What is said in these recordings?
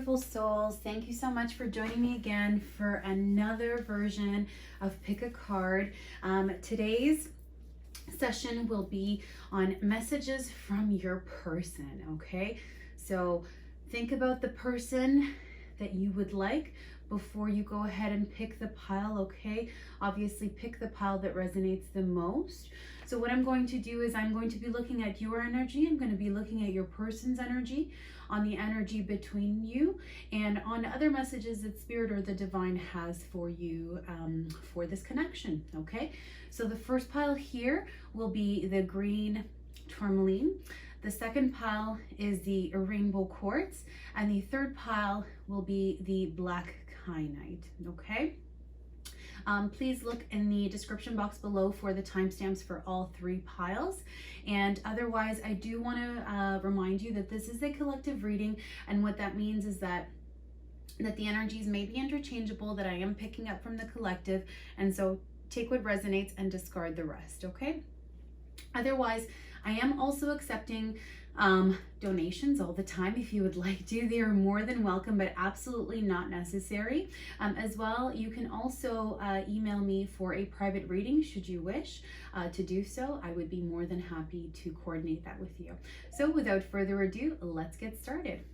beautiful souls. Thank you so much for joining me again for another version of Pick a Card. Today's session will be on messages from your person, okay? So think about the person that you would like before you go ahead and pick the pile, okay? Obviously pick the pile that resonates the most. So what I'm going to do is I'm going to be looking at your energy. I'm going to be looking at your person's energy, on the energy between you, and on other messages that Spirit or the Divine has for you for this connection, okay? So the first pile here will be the green Tourmaline. The second pile is the rainbow quartz, and the third pile will be the black Kyanite, okay? Please look in the description box below for the timestamps for all three piles. And otherwise, I do want to remind you that this is a collective reading, and what that means is that the energies may be interchangeable, that I am picking up from the collective, and so take what resonates and discard the rest, okay? Otherwise, I am also accepting donations all the time. If you would like to, they are more than welcome, but absolutely not necessary. As well, you can also email me for a private reading should you wish to do so. I would be more than happy to coordinate that with you. So without further ado, let's get started.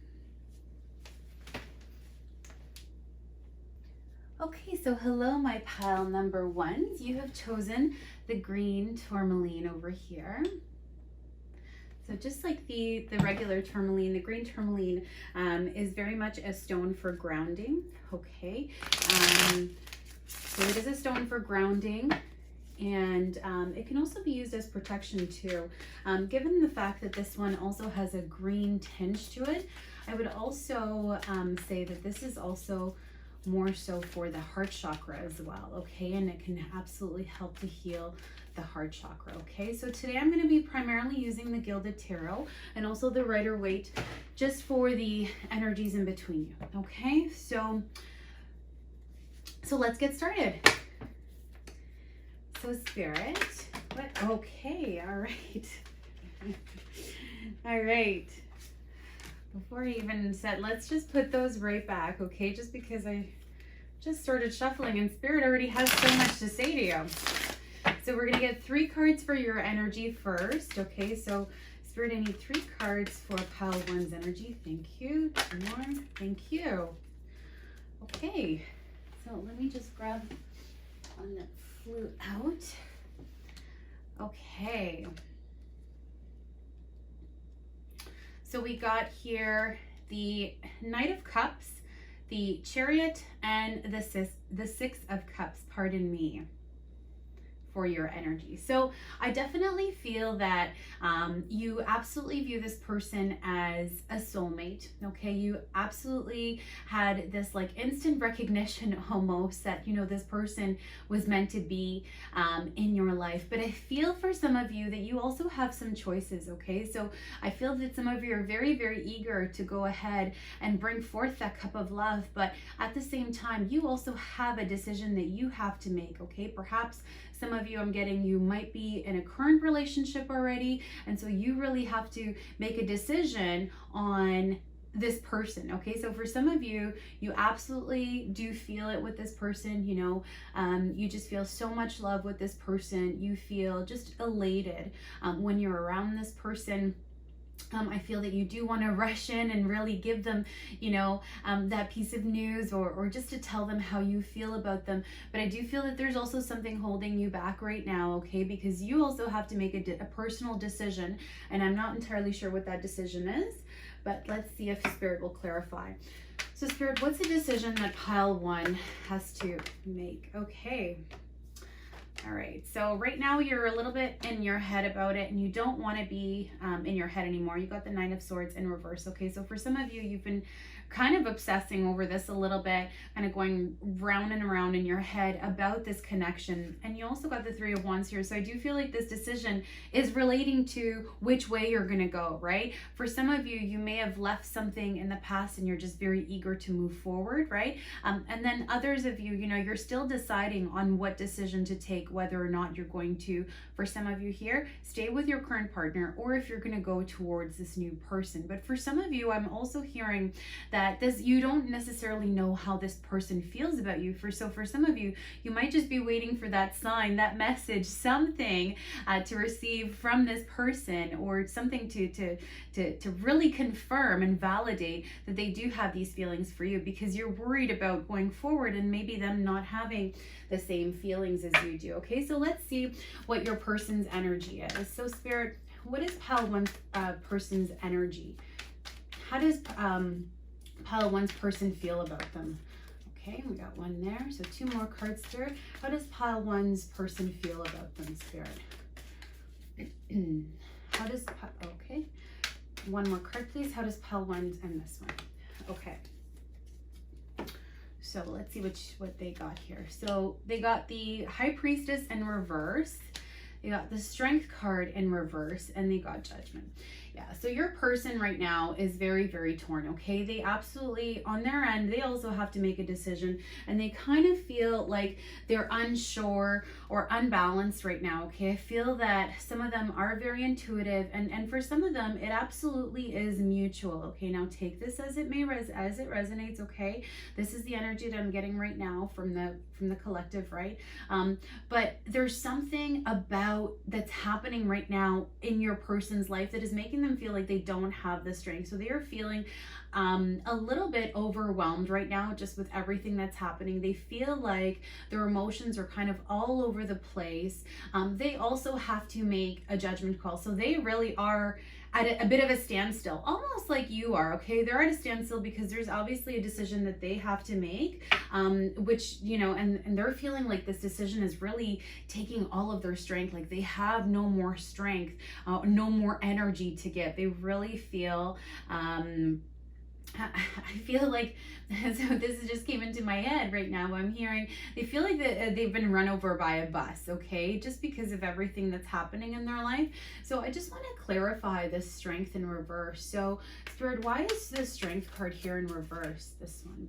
Okay, so hello my pile number ones. You have chosen the green Tourmaline over here. So just like the regular tourmaline, the green tourmaline is very much a stone for grounding, okay? So it is a stone for grounding, and it can also be used as protection too. Given the fact that this one also has a green tinge to it, I would also say that this is also more so for the heart chakra as well, okay? And it can absolutely help to heal the heart chakra, okay? So today I'm going to be primarily using the Gilded Tarot and also the Rider-Waite just for the energies in between you, okay? So let's get started. So Spirit, what? Okay, all right. All right. Before I even said, let's just put those right back, okay? Just because I just started shuffling and Spirit already has so much to say to you. So we're gonna get 3 cards for your energy first, okay? So Spirit, I need 3 cards for pile 1's energy. Thank you. 2 more. Thank you. Okay, so let me just grab one that flew out. Okay. So we got here the Knight of Cups, the Chariot, and the Six of Cups, pardon me, for your energy. So I definitely feel that you absolutely view this person as a soulmate, okay? You absolutely had this like instant recognition almost that, you know, this person was meant to be in your life. But I feel for some of you that you also have some choices, okay? So I feel that some of you are very, very eager to go ahead and bring forth that cup of love, but at the same time, you also have a decision that you have to make, okay? Perhaps some of you, I'm getting, you might be in a current relationship already, and so you really have to make a decision on this person, okay? So for some of you, you absolutely do feel it with this person, you know, you just feel so much love with this person. You feel just elated when you're around this person. I feel that you do want to rush in and really give them, you know, that piece of news or just to tell them how you feel about them. But I do feel that there's also something holding you back right now, okay? Because you also have to make a personal decision, and I'm not entirely sure what that decision is, but let's see if Spirit will clarify. So Spirit, what's the decision that pile 1 has to make? Okay. All right, so right now you're a little bit in your head about it, and you don't want to be in your head anymore. You got the Nine of Swords in reverse, okay? So for some of you, you've been kind of obsessing over this a little bit, kind of going round and around in your head about this connection. And you also got the Three of Wands here. So I do feel like this decision is relating to which way you're going to go, right? For some of you, you may have left something in the past and you're just very eager to move forward, right? And then others of you, you know, you're still deciding on what decision to take, whether or not you're going to, for some of you here, stay with your current partner, or if you're going to go towards this new person. But for some of you, I'm also hearing that you don't necessarily know how this person feels about you. For some of you, you might just be waiting for that sign, that message, something to receive from this person, or something to really confirm and validate that they do have these feelings for you, because you're worried about going forward and maybe them not having the same feelings as you do. Okay, so let's see what your person's energy is. So Spirit, what is Pile 1 person's energy? How does Pile 1's person feel about them? Okay, we got one there. So 2 more cards, Spirit. How does Pile 1's person feel about them, Spirit? How does, okay. 1 more card, please. How does Pile 1's and this one? Okay. So let's see what they got here. So they got the High Priestess in reverse. They got the Strength card in reverse, and they got Judgment. Yeah, so your person right now is very, very torn, okay? They absolutely, on their end, they also have to make a decision, and they kind of feel like they're unsure or unbalanced right now, okay? I feel that some of them are very intuitive, and for some of them, it absolutely is mutual, okay? Now take this as it may, as it resonates, okay? This is the energy that I'm getting right now from the collective, right? But there's something about that's happening right now in your person's life that is making them feel like they don't have the strength. So they are feeling a little bit overwhelmed right now just with everything that's happening. They feel like their emotions are kind of all over the place. They also have to make a judgment call. So they really are at a bit of a standstill, almost like you are, okay? They're at a standstill because there's obviously a decision that they have to make, which, you know, and they're feeling like this decision is really taking all of their strength. Like they have no more strength, no more energy to give. They really feel, I feel like, so this just came into my head right now. I'm hearing they feel like they've been run over by a bus, okay? Just because of everything that's happening in their life. So I just want to clarify this Strength in reverse. So Spirit, why is the Strength card here in reverse, this one?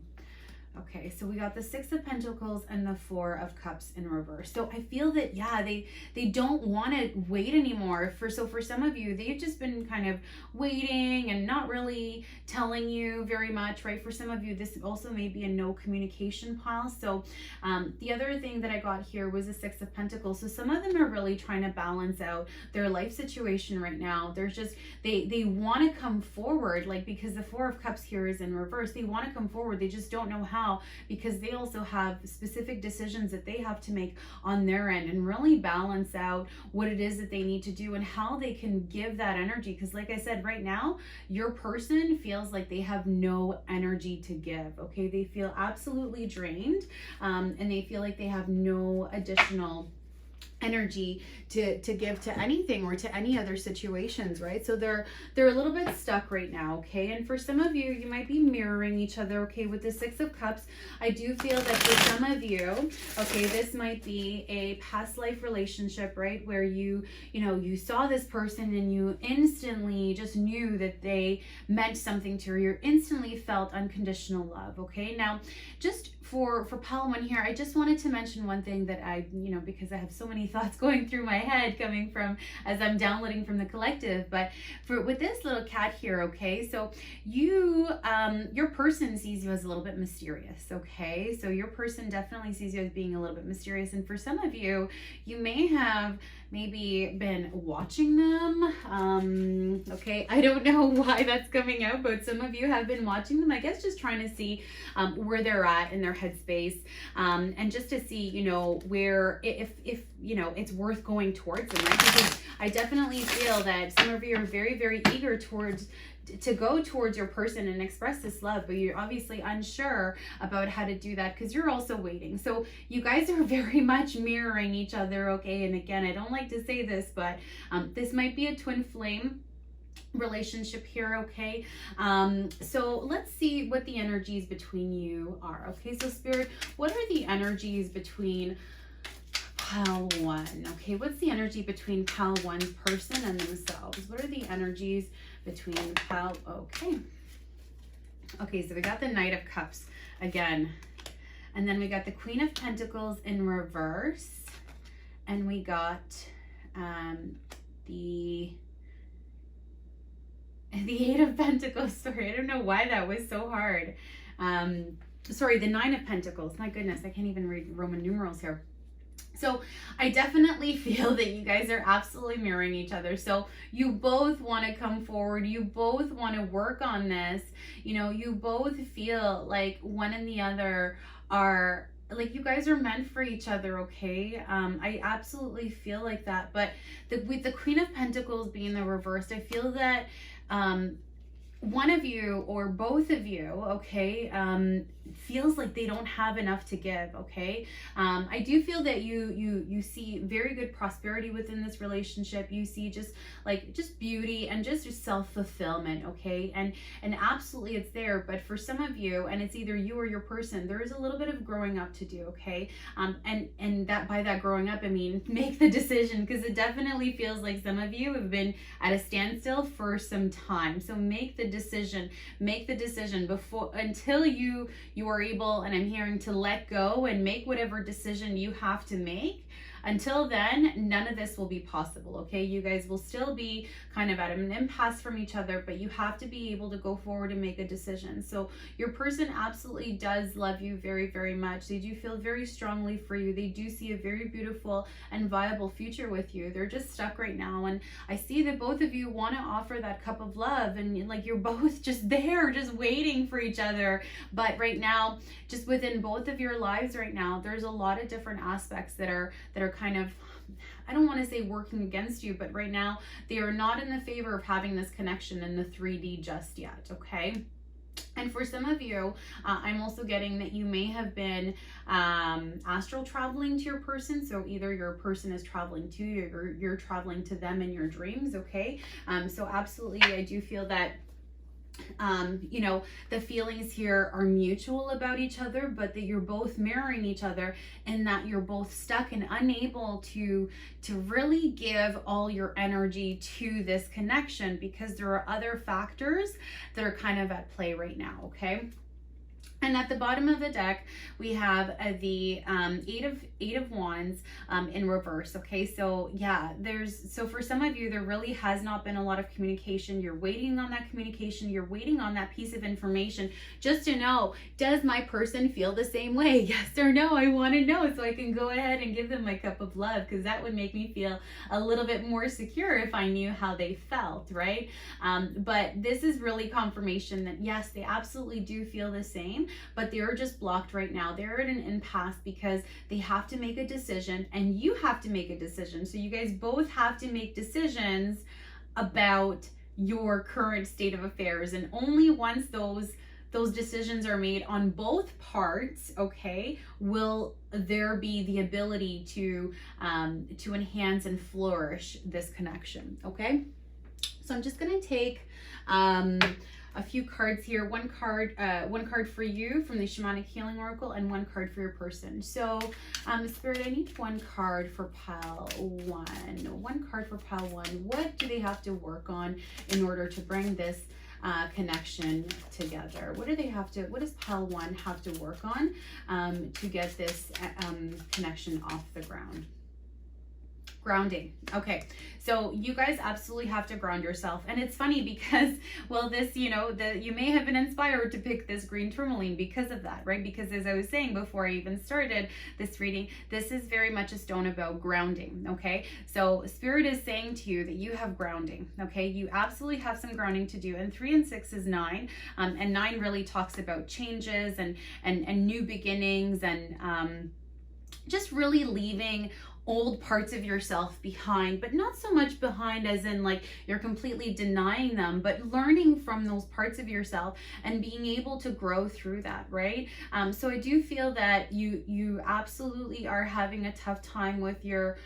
Okay, so we got the 6 of Pentacles and the 4 of Cups in reverse. So I feel that, yeah, they don't want to wait anymore. So for some of you, they've just been kind of waiting and not really telling you very much, right? For some of you, this also may be a no communication pile. So the other thing that I got here was the 6 of Pentacles. So some of them are really trying to balance out their life situation right now. There's just, they want to come forward, like, because the 4 of Cups here is in reverse. They want to come forward. They just don't know how, because they also have specific decisions that they have to make on their end and really balance out what it is that they need to do and how they can give that energy. Because like I said, right now, your person feels like they have no energy to give, okay? They feel absolutely drained, and they feel like they have no additional energy to give to anything or to any other situations, right? So they're a little bit stuck right now, okay? And for some of you, you might be mirroring each other, okay? With the 6 of Cups, I do feel that for some of you, okay, this might be a past life relationship, right? Where you saw this person and you instantly just knew that they meant something to you. You instantly felt unconditional love, okay? Now, just for Pile 1 here, I just wanted to mention one thing that I, because I have so many thoughts going through my head coming from as I'm downloading from the collective, but with this little cat here, okay, so your person sees you as a little bit mysterious, okay? So your person definitely sees you as being a little bit mysterious, and for some of you, you may have maybe been watching them, okay? I don't know why that's coming out, but some of you have been watching them, I guess, just trying to see where they're at in their headspace, and just to see, where, if it's worth going towards them, right? Because I definitely feel that some of you are very, very eager to go towards your person and express this love, but you're obviously unsure about how to do that because you're also waiting. So you guys are very much mirroring each other, okay? And again, I don't like to say this, but this might be a twin flame relationship here, okay? So let's see what the energies between you are, okay? So Spirit, what are the energies between Pile 1, okay? What's the energy between Pile 1's person and themselves? What are the energies between Pile, okay. Okay, so we got the Knight of Cups again. And then we got the Queen of Pentacles in reverse. and we got the Eight of Pentacles. Sorry, I don't know why that was so hard. Sorry, the Nine of Pentacles. My goodness, I can't even read Roman numerals here. So I definitely feel that you guys are absolutely mirroring each other. So you both want to come forward. You both want to work on this. You know, you both feel like one and the other are like, you guys are meant for each other, okay? I absolutely feel like that. But with the Queen of Pentacles being the reversed, I feel that one of you or both of you, okay, feels like they don't have enough to give, okay? I do feel that you see very good prosperity within this relationship. You see just beauty and just self-fulfillment, okay? And absolutely it's there, but for some of you, and it's either you or your person, there is a little bit of growing up to do, okay? And that, by that growing up, I mean make the decision, because it definitely feels like some of you have been at a standstill for some time. So make the decision before, until you are able, and I'm hearing, to let go and make whatever decision you have to make. Until then, none of this will be possible, okay? You guys will still be kind of at an impasse from each other, but you have to be able to go forward and make a decision. So your person absolutely does love you very, very much. They do feel very strongly for you. They do see a very beautiful and viable future with you. They're just stuck right now. And I see that both of you want to offer that cup of love, and like, you're both just there, just waiting for each other. But right now, just within both of your lives right now, there's a lot of different aspects that are kind of, I don't want to say working against you, but right now they are not in the favor of having this connection in the 3D just yet, okay? And for some of you, I'm also getting that you may have been astral traveling to your person. So either your person is traveling to you, or you're traveling to them in your dreams, okay? So absolutely, I do feel that you know, the feelings here are mutual about each other, but that you're both mirroring each other, and that you're both stuck and unable to really give all your energy to this connection, because there are other factors that are kind of at play right now, okay? And at the bottom of the deck, we have the Eight of Wands in reverse. Okay, so yeah, so for some of you, there really has not been a lot of communication. You're waiting on that communication. You're waiting on that piece of information just to know, does my person feel the same way? Yes or no? I want to know, so I can go ahead and give them my cup of love, because that would make me feel a little bit more secure if I knew how they felt, right? But this is really confirmation that yes, they absolutely do feel the same, but they're just blocked right now. They're at an impasse because they have to make a decision, and you have to make a decision. So you guys both have to make decisions about your current state of affairs, and only once those decisions are made on both parts, okay, will there be the ability to enhance and flourish this connection, okay? So I'm just gonna take a few cards here. One card for you from the Shamanic Healing Oracle, and one card for your person. So, Spirit, I need one card for pile one. One card for pile one. What do they have to work on in order to bring this connection together? What does pile one have to work on to get this connection off the ground? Grounding. Okay, so you guys absolutely have to ground yourself. And it's funny because, well, this, you know, you may have been inspired to pick this green tourmaline because of that, right? Because as I was saying before I even started this reading, this is very much a stone about grounding, okay? So Spirit is saying to you that you have grounding, okay? You absolutely have some grounding to do. And 3 and 6 is 9, and 9 really talks about changes and new beginnings, and just really leaving old parts of yourself behind, but not so much behind as in like you're completely denying them, but learning from those parts of yourself and being able to grow through that, right? So I do feel that you absolutely are having a tough time with your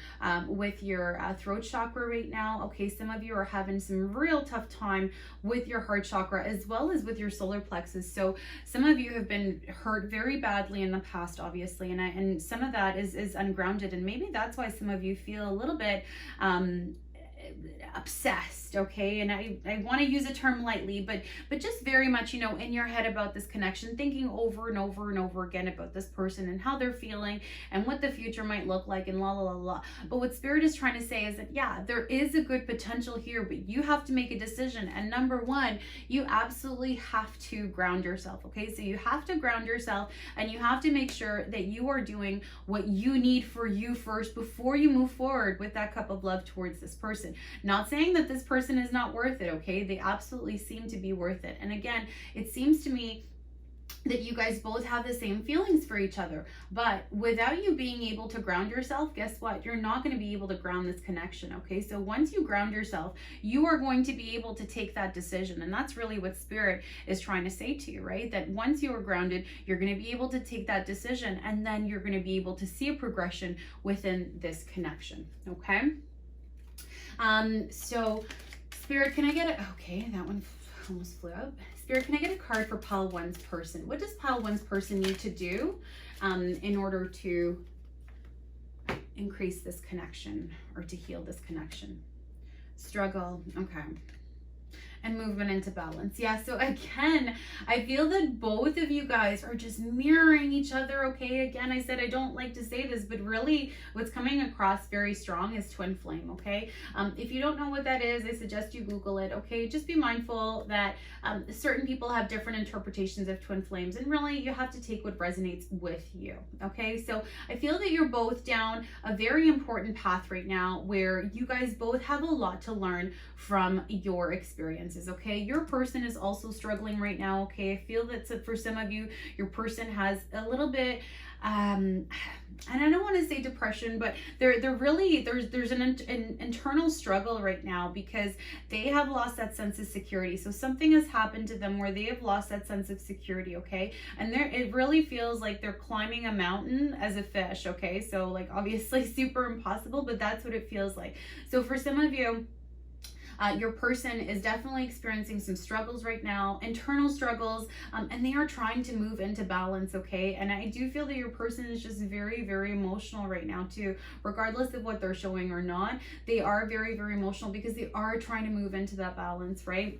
throat chakra right now. Okay, some of you are having some real tough time with your heart chakra as well as with your solar plexus. So some of you have been hurt very badly in the past, obviously, and some of that is ungrounded, and maybe that's why some of you feel a little bit obsessed, okay? And I want to use a term lightly, but just very much, you know, in your head about this connection, thinking over and over and over again about this person and how they're feeling and what the future might look like and la la la la. But what Spirit is trying to say is that, yeah, there is a good potential here, but you have to make a decision. And number one, you absolutely have to ground yourself, okay? So you have to ground yourself, and you have to make sure that you are doing what you need for you first before you move forward with that cup of love towards this person. Not saying that this person is not worth it, okay? They absolutely seem to be worth it. And again, it seems to me that you guys both have the same feelings for each other, but without you being able to ground yourself, guess what? You're not going to be able to ground this connection, okay? So once you ground yourself, you are going to be able to take that decision. And that's really what Spirit is trying to say to you, right? That once you are grounded, you're going to be able to take that decision, and then you're going to be able to see a progression within this connection, okay? So Spirit, can I get it? Okay, that one almost flew out. Spirit, can I get a card for pile one's person? What does pile one's person need to do in order to increase this connection or to heal this connection? Struggle, okay. And movement into balance. Yeah, so again, I feel that both of you guys are just mirroring each other, okay? Again, I said I don't like to say this, but really what's coming across very strong is twin flame, okay? If you don't know what that is, I suggest you Google it, okay? Just be mindful that certain people have different interpretations of twin flames, and really you have to take what resonates with you, okay? So I feel that you're both down a very important path right now where you guys both have a lot to learn from your experience. Okay, your person is also struggling right now, okay? I feel that for some of you, your person has a little bit and I don't want to say depression, but they're really there's an internal struggle right now because they have lost that sense of security. So something has happened to them where they have lost that sense of security, okay? And it really feels like they're climbing a mountain as a fish, okay? So like obviously super impossible, but that's what it feels like. So for some of you, your person is definitely experiencing some struggles right now, internal struggles, and they are trying to move into balance, okay? And I do feel that your person is just very, very emotional right now too, regardless of what they're showing or not. They are very, very emotional because they are trying to move into that balance, right?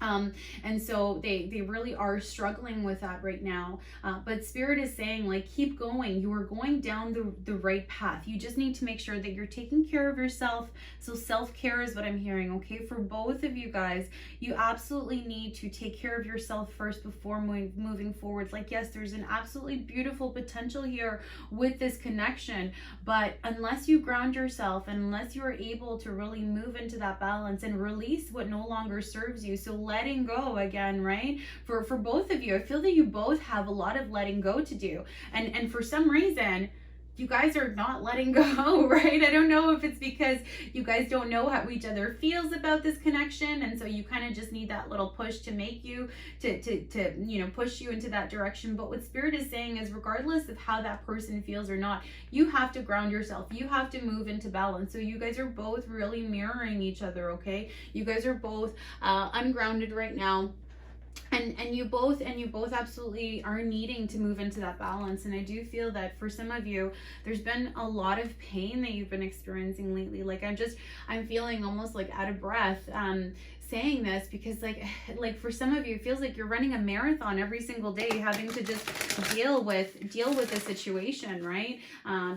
And so they really are struggling with that right now. But Spirit is saying, like, keep going. You are going down the right path. You just need to make sure that you're taking care of yourself. So self-care is what I'm hearing, okay? For both of you guys, you absolutely need to take care of yourself first before moving forward. Like, yes, there's an absolutely beautiful potential here with this connection, but unless you ground yourself and unless you are able to really move into that balance and release what no longer serves you, so letting go again, right? For both of you, I feel that you both have a lot of letting go to do. And for some reason, you guys are not letting go, right? I don't know if it's because you guys don't know how each other feels about this connection, and so you kind of just need that little push to make you to you know, push you into that direction. But what Spirit is saying is, regardless of how that person feels or not, you have to ground yourself. You have to move into balance. So you guys are both really mirroring each other, okay? You guys are both ungrounded right now. And you both absolutely are needing to move into that balance. And I do feel that for some of you, there's been a lot of pain that you've been experiencing lately. Like I'm feeling almost like out of breath saying this, because like for some of you, it feels like you're running a marathon every single day, having to just deal with the situation, right?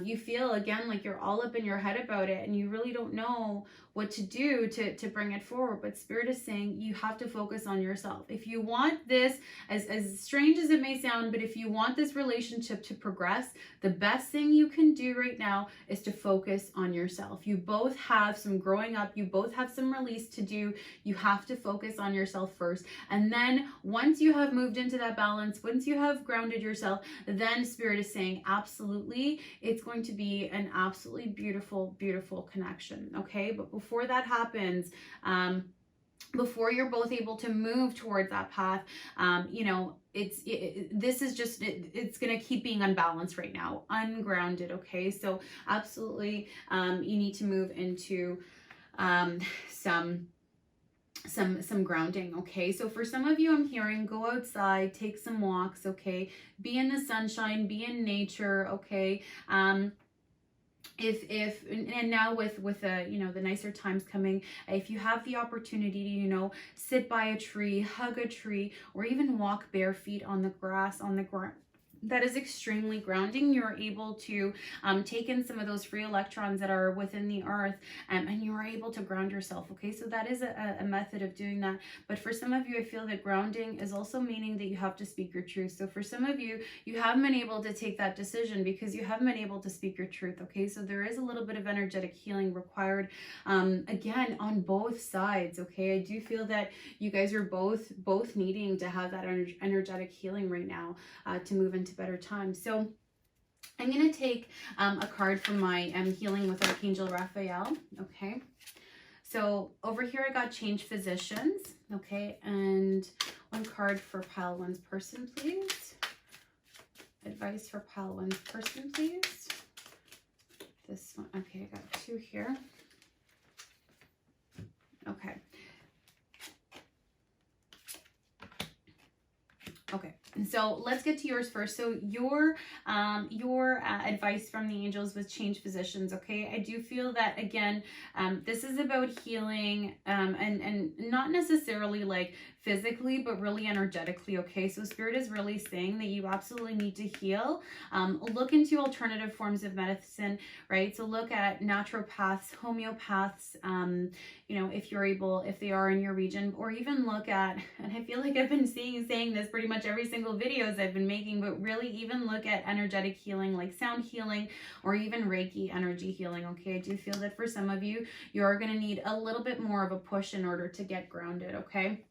You feel again like you're all up in your head about it, and you really don't know what to do to bring it forward. But Spirit is saying you have to focus on yourself. If you want this, as strange as it may sound, but if you want this relationship to progress, the best thing you can do right now is to focus on yourself. You both have some growing up, you both have some release to do. You have to focus on yourself first. And then once you have moved into that balance, once you have grounded yourself, then Spirit is saying absolutely, it's going to be an absolutely beautiful, beautiful connection, okay? But before that happens, before you're both able to move towards that path, you know, this is just, it's going to keep being unbalanced right now, ungrounded, okay? So absolutely, you need to move into some grounding, okay? So for some of you, I'm hearing go outside, take some walks, okay? Be in the sunshine, be in nature, okay? And now with the nicer times coming, if you have the opportunity to sit by a tree, hug a tree, or even walk bare feet on the grass, on the ground, that is extremely grounding. You're able to take in some of those free electrons that are within the earth, and you are able to ground yourself. Okay, so that is a method of doing that. But for some of you, I feel that grounding is also meaning that you have to speak your truth. So for some of you, you haven't been able to take that decision because you haven't been able to speak your truth. Okay, so there is a little bit of energetic healing required, again, on both sides. Okay, I do feel that you guys are both needing to have that energetic healing right now to move into better times. So I'm going to take a card from my Healing with Archangel Raphael. Okay, so over here I got Change Physicians. Okay, and one card for pile one's person, please. Advice for pile one's person, please. This one. Okay, I got two here. Okay. Okay, so let's get to yours first. So your advice from the angels was change physicians. Okay, I do feel that, again, this is about healing, and not necessarily like physically, but really energetically. Okay, so Spirit is really saying that you absolutely need to heal. Look into alternative forms of medicine, right? So look at naturopaths, homeopaths, if you're able, if they are in your region, or even look at, and I feel like I've been saying this pretty much every single videos I've been making, but really even look at energetic healing, like sound healing, or even Reiki energy healing. Okay, I do feel that for some of you, you're going to need a little bit more of a push in order to get grounded. Okay.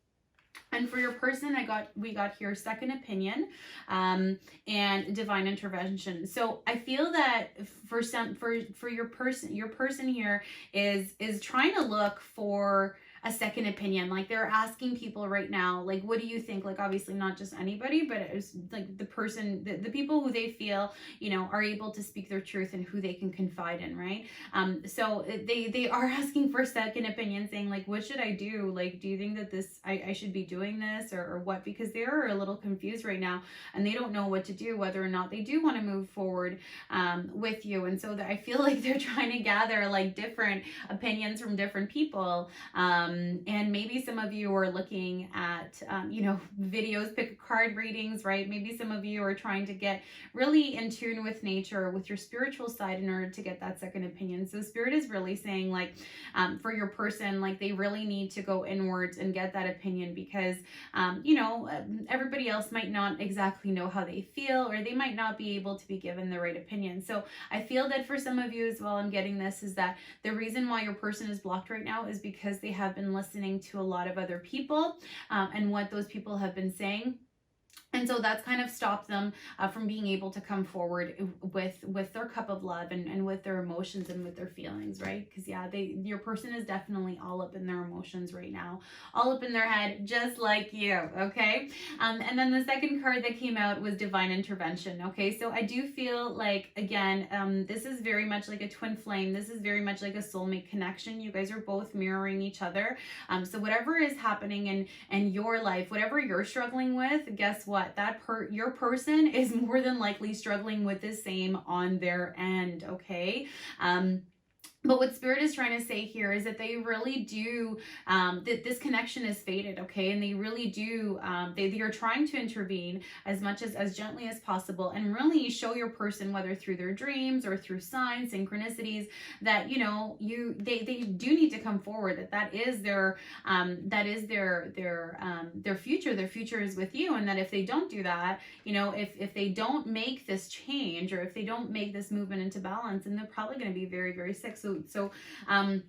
And for your person, we got here second opinion, and divine intervention. So I feel that for your person here is trying to look for a second opinion. Like, they're asking people right now, like, what do you think? Like, obviously not just anybody, but it's like the person, the people who they feel, are able to speak their truth and who they can confide in, right? So they are asking for a second opinion, saying like, what should I do? Like, do you think that I should be doing this or what? Because they are a little confused right now and they don't know what to do, whether or not they do want to move forward with you. And so I feel like they're trying to gather like different opinions from different people. And maybe some of you are looking at, videos, pick a card readings, right? Maybe some of you are trying to get really in tune with nature, with your spiritual side in order to get that second opinion. So Spirit is really saying like, for your person, like they really need to go inwards and get that opinion because, everybody else might not exactly know how they feel, or they might not be able to be given the right opinion. So I feel that for some of you as well, I'm getting this, is that the reason why your person is blocked right now is because they have been listening to a lot of other people and what those people have been saying. And so that's kind of stopped them from being able to come forward with their cup of love and with their emotions and with their feelings, right? Because your person is definitely all up in their emotions right now, all up in their head, just like you, okay? And then the second card that came out was divine intervention, okay? So I do feel like, again, this is very much like a twin flame. This is very much like a soulmate connection. You guys are both mirroring each other. So whatever is happening in your life, whatever you're struggling with, guess what? Your person is more than likely struggling with the same on their end, okay? But what Spirit is trying to say here is that they really do, that this connection is faded, okay? And they really do, they are trying to intervene as much as gently as possible and really show your person, whether through their dreams or through signs, synchronicities, that, they do need to come forward, that is their future. Their future is with you. And that if they don't do that, if they don't make this change, or if they don't make this movement into balance, then they're probably going to be very, very sick. And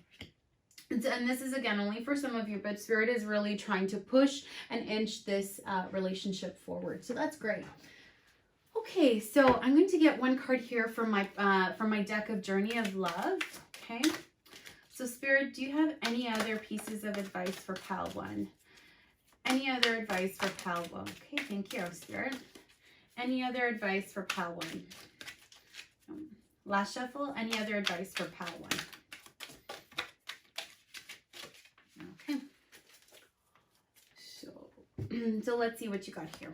this is again only for some of you, but Spirit is really trying to push and inch this relationship forward. So that's great. Okay, so I'm going to get one card here from my deck of Journey of Love. Okay, so Spirit, do you have any other pieces of advice for Pal 1? Any other advice for Pal 1? Okay, thank you, Spirit. Any other advice for Pal 1? Last shuffle, any other advice for Pal 1? Okay. So let's see what you got here.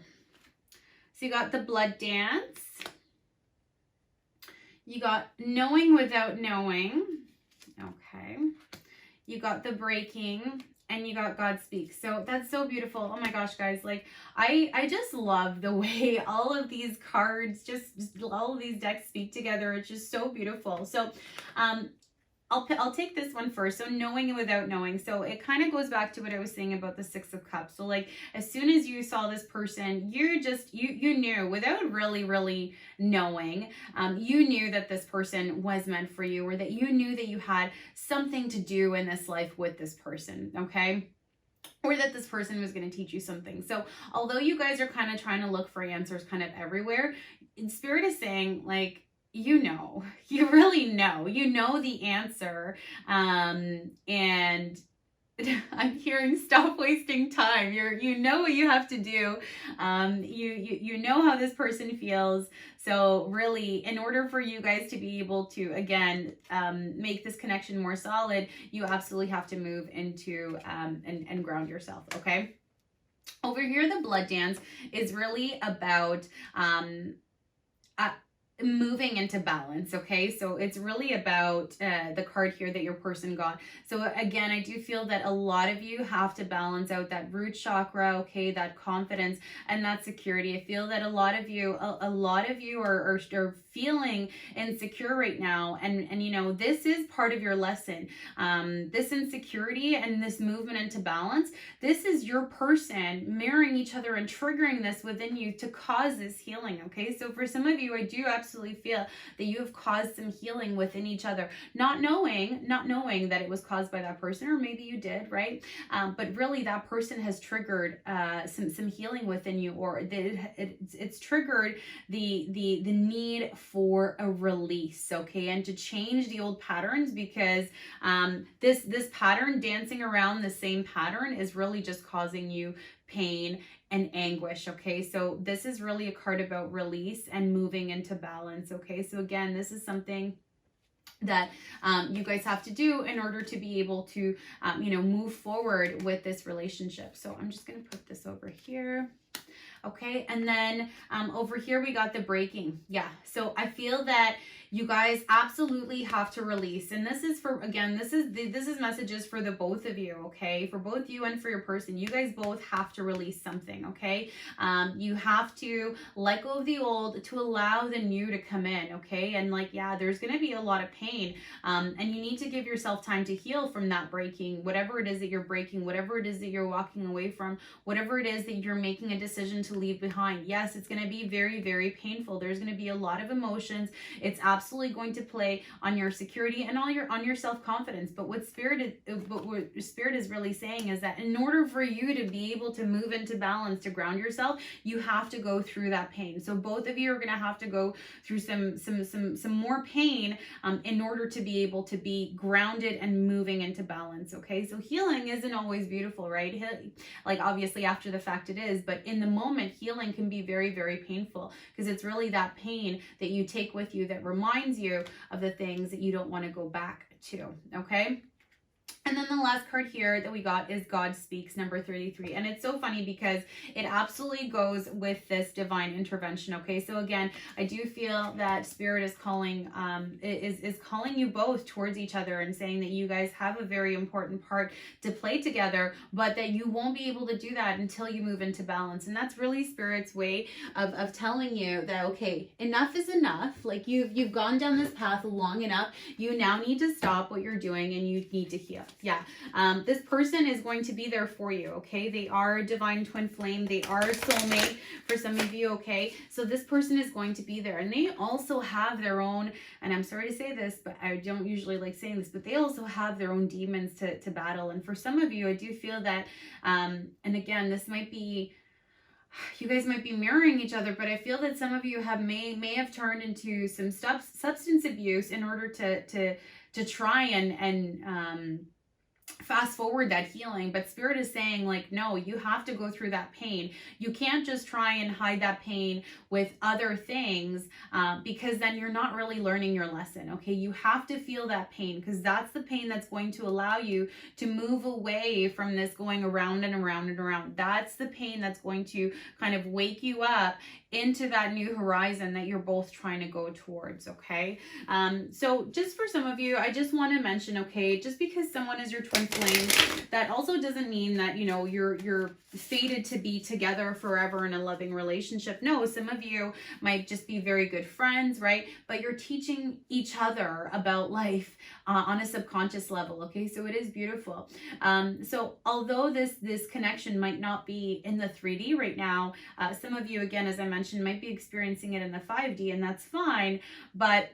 So you got the blood dance. You got knowing without knowing. Okay. You got the breaking, and you got God speaks. So that's so beautiful. Oh my gosh, guys. Like, I just love the way all of these cards, just all of these decks speak together. It's just so beautiful. So, I'll take this one first. So knowing without knowing. So it kind of goes back to what I was saying about the Six of Cups. So like, as soon as you saw this person, you knew without really knowing, you knew that this person was meant for you, or that you knew that you had something to do in this life with this person. Okay. Or that this person was going to teach you something. So although you guys are kind of trying to look for answers kind of everywhere, Spirit is saying, like, you really know, the answer. And I'm hearing stop wasting time. You know what you have to do. You know how this person feels. So really, in order for you guys to be able to, again, make this connection more solid, you absolutely have to move into, and ground yourself. Okay. Over here, the blood dance is really about, moving into balance. Okay, so it's really about the card here that your person got. So again, I do feel that a lot of you have to balance out that root chakra, okay, that confidence and that security. I feel that a lot of you are feeling insecure right now, and you know, this is part of your lesson. This insecurity and this movement into balance, this is your person mirroring each other and triggering this within you to cause this healing. Okay, so for some of you, I do absolutely feel that you have caused some healing within each other, not knowing that it was caused by that person, or maybe you did, right? But really, that person has triggered some healing within you, or it's triggered the need for a release, okay, and to change the old patterns, because this pattern, dancing around the same pattern, is really just causing you pain and anguish. Okay, so this is really a card about release and moving into balance. Okay, so again, this is something that you guys have to do in order to be able to move forward with this relationship. So I'm just going to put this over here. Okay, and then over here we got the breaking. Yeah, so I feel that you guys absolutely have to release, and this is for, again, this is messages for the both of you. Okay, for both you and for your person, you guys both have to release something. Okay, you have to let go of the old to allow the new to come in. Okay, and like, yeah, there's going to be a lot of pain, and you need to give yourself time to heal from that breaking, whatever it is that you're breaking, whatever it is that you're walking away from, whatever it is that you're making a decision to leave behind. Yes, it's going to be very painful. There's going to be a lot of emotions. It's absolutely going to play on your security and on your self-confidence. But what Spirit is really saying is that in order for you to be able to move into balance, to ground yourself, you have to go through that pain. So both of you are going to have to go through some more pain in order to be able to be grounded and moving into balance. Okay, so healing isn't always beautiful, right? Like, obviously after the fact it is, but in the moment, healing can be very painful, because it's really that pain that you take with you that reminds you of the things that you don't want to go back to. Okay. And then the last card here that we got is God Speaks, number 33. And it's so funny because it absolutely goes with this divine intervention. Okay, so again, I do feel that Spirit is calling calling you both towards each other and saying that you guys have a very important part to play together, but that you won't be able to do that until you move into balance. And that's really Spirit's way of telling you that, okay, enough is enough. Like, you've gone down this path long enough. You now need to stop what you're doing and you need to heal. Yeah, this person is going to be there for you. Okay, they are divine twin flame. They are a soulmate for some of you. Okay, so this person is going to be there, and they also have their own, and I'm sorry to say this, but I don't usually like saying this, but they also have their own demons to battle. And for some of you, I do feel that, and again, this might be, you guys might be mirroring each other, but I feel that some of you may have turned into some substance abuse in order to try and fast forward that healing, but Spirit is saying, like, no, you have to go through that pain. You can't just try and hide that pain with other things, because then you're not really learning your lesson. Okay, you have to feel that pain, because that's the pain that's going to allow you to move away from this going around and around and around. That's the pain that's going to kind of wake you up into that new horizon that you're both trying to go towards. Okay, so just for some of you, I just want to mention, okay, just because someone is your twin flame, that also doesn't mean that, you know, you're fated to be together forever in a loving relationship. No, some of you might just be very good friends, right? But you're teaching each other about life on a subconscious level. Okay, so it is beautiful. So although this connection might not be in the 3D right now, some of you, again, as I mentioned, might be experiencing it in the 5D, and that's fine. But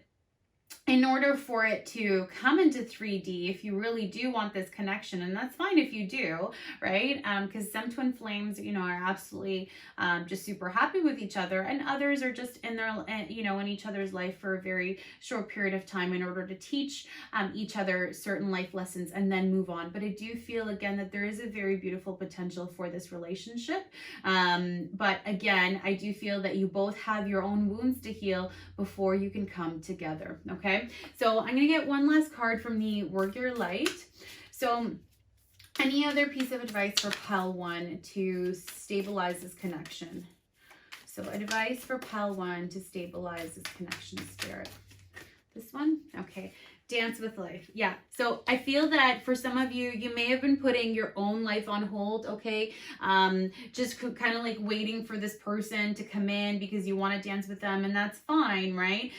in order for it to come into 3D, if you really do want this connection, and that's fine if you do, right? Because some twin flames, you know, are absolutely just super happy with each other, and others are just in their, you know, in each other's life for a very short period of time in order to teach each other certain life lessons and then move on. But I do feel, again, that there is a very beautiful potential for this relationship. But again, I do feel that you both have your own wounds to heal before you can come together. Okay, so I'm going to get one last card from the Work Your Light. So any other piece of advice for Pile 1 to stabilize this connection? So advice for Pile 1 to stabilize this connection, Spirit. This one? Okay. Dance with life. Yeah. So I feel that for some of you, you may have been putting your own life on hold. Okay. Just kind of like waiting for this person to come in because you want to dance with them, and that's fine, right?